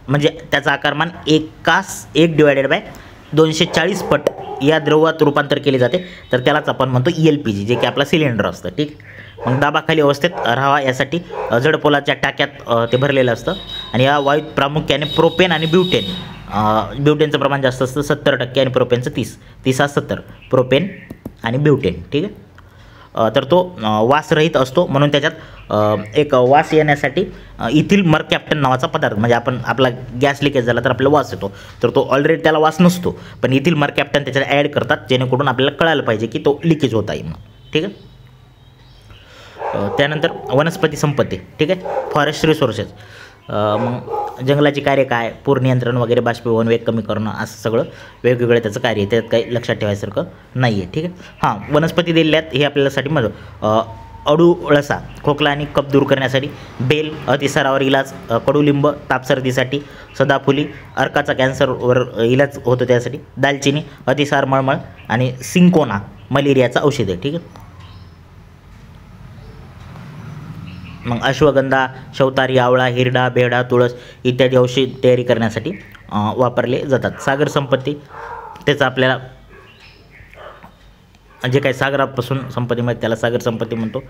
म्हणजे त्याचं आकारमान 1/240 पट या द्रवात रूपांतर केले जाते, तर त्यालाच आपण म्हणतो LPG, जे की आपला सिलेंडर असतं. ठीक. मग दाबाखाली अवस्थेत राहावा यासाठी जडपोलाच्या टाक्यात ते भरलेलं असतं आणि या वायूत प्रामुख्याने प्रोपेन आणि ब्युटेनचं प्रमाण जास्त असतं, 70% आणि प्रोपेनचं 30 हा 70 प्रोपेन आणि ब्युटेन. ठीक आहे. तर तो वासरहित असतो, म्हणून त्याच्यात एक वास येण्यासाठी इथिल मरकॅप्टन नावाचा पदार्थ, म्हणजे आपला गॅस लिकेज झाला तर आपल्याला वास येतो, तर तो ऑलरेडी त्याला वास नसतो, पण इथिल मरकॅप्टन त्याच्यात ॲड करतात जेणेकरून आपल्याला कळायला पाहिजे की तो लिकेज होत आहे म्हणून. ठीक आहे. त्यानंतर वनस्पती संपत्ती. ठीक आहे. फॉरेस्ट रिसोर्सेस, मग जंगलाची कार्य काय, पूर नियंत्रण वगैरे, बाष्पीभवन, वेग कमी करणं, असं सगळं वेगवेगळं त्याचं कार्य आहे. त्यात काही लक्षात ठेवायसारखं नाही आहे. ठीक आहे. वनस्पती दिल्यात हे आपल्यासाठी अडुळसा खोकला आणि कफ दूर करण्यासाठी, बेल अतिसारावर इलाज, कडुलिंब तापसर्दीसाठी, सदाफुली अर्काचा कॅन्सरवर इलाज होतो त्यासाठी, दालचिनी अतिसार मळमळ आणि सिंकोना मलेरियाचं औषध आहे. ठीक आहे. मग अश्वगंधा शवतारी आवळा हिरडा बेडा तुळस इत्यादी औषध तयारी करण्यासाठी वापरले जातात. सागर संपत्ती, त्याचं आपल्याला जे काही सागरापासून संपत्ती मिळते त्याला सागर संपत्ती म्हणतो.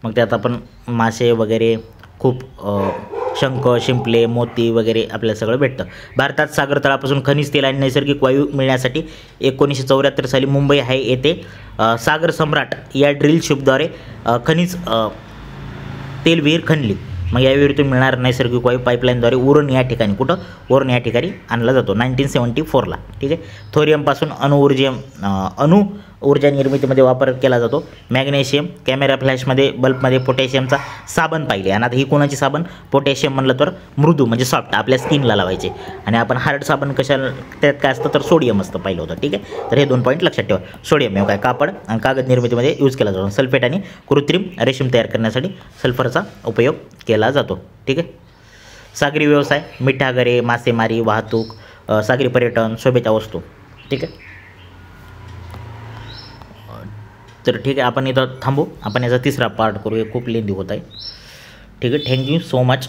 मग त्यात आपण मासे वगैरे खूप शंख शिंपले मोती वगैरे आपल्याला सगळं भेटतं. भारतात सागर तळापासून खनिज तेल आणि नैसर्गिक वायू मिळण्यासाठी 1974 साली मुंबई हाय येथे सागर सम्राट या ड्रिल शिपद्वारे खनिज तेल विहीर खणली. मग या विहिरीतून मिळणारा नैसर्गिक वायू पाईपलाईनद्वारे उरण या ठिकाणी उरण या ठिकाणी आणला जातो 1974ला. ठीक आहे. थोरियमपासून अणु ऊर्जा निर्मितीमध्ये वापर केला जातो. मॅग्नेशियम कॅमेरा फ्लॅशमध्ये बल्बमध्ये पोटॅशियमचा साबण पाहिले, आणि आता ही कोणाची साबण, पोटॅशियम म्हणलं तर मृदू म्हणजे सॉफ्ट आपल्या स्किनला लावायचे, आणि आपण हार्ड साबण कशाला त्यात काय असतं तर सोडियम असतं पाहिलं होतं. ठीक आहे. तर हे 2 पॉईंट लक्षात ठेवा. सोडियम हे काय कापड आणि कागद निर्मितीमध्ये यूज केला जातो. सल्फेट आणि कृत्रिम रेशीम तयार करण्यासाठी सल्फरचा उपयोग केला जातो. ठीक आहे. सागरी व्यवसाय, मिठागरे मासेमारी वाहतूक सागरी पर्यटन शोभेच्या वस्तू. ठीक आहे. तर ठीक आहे, आपण इथं थांबू. आपण याचा 3रा पार्ट करू, हे खूप लेंदी होत आहे. ठीक आहे. Thank you so much.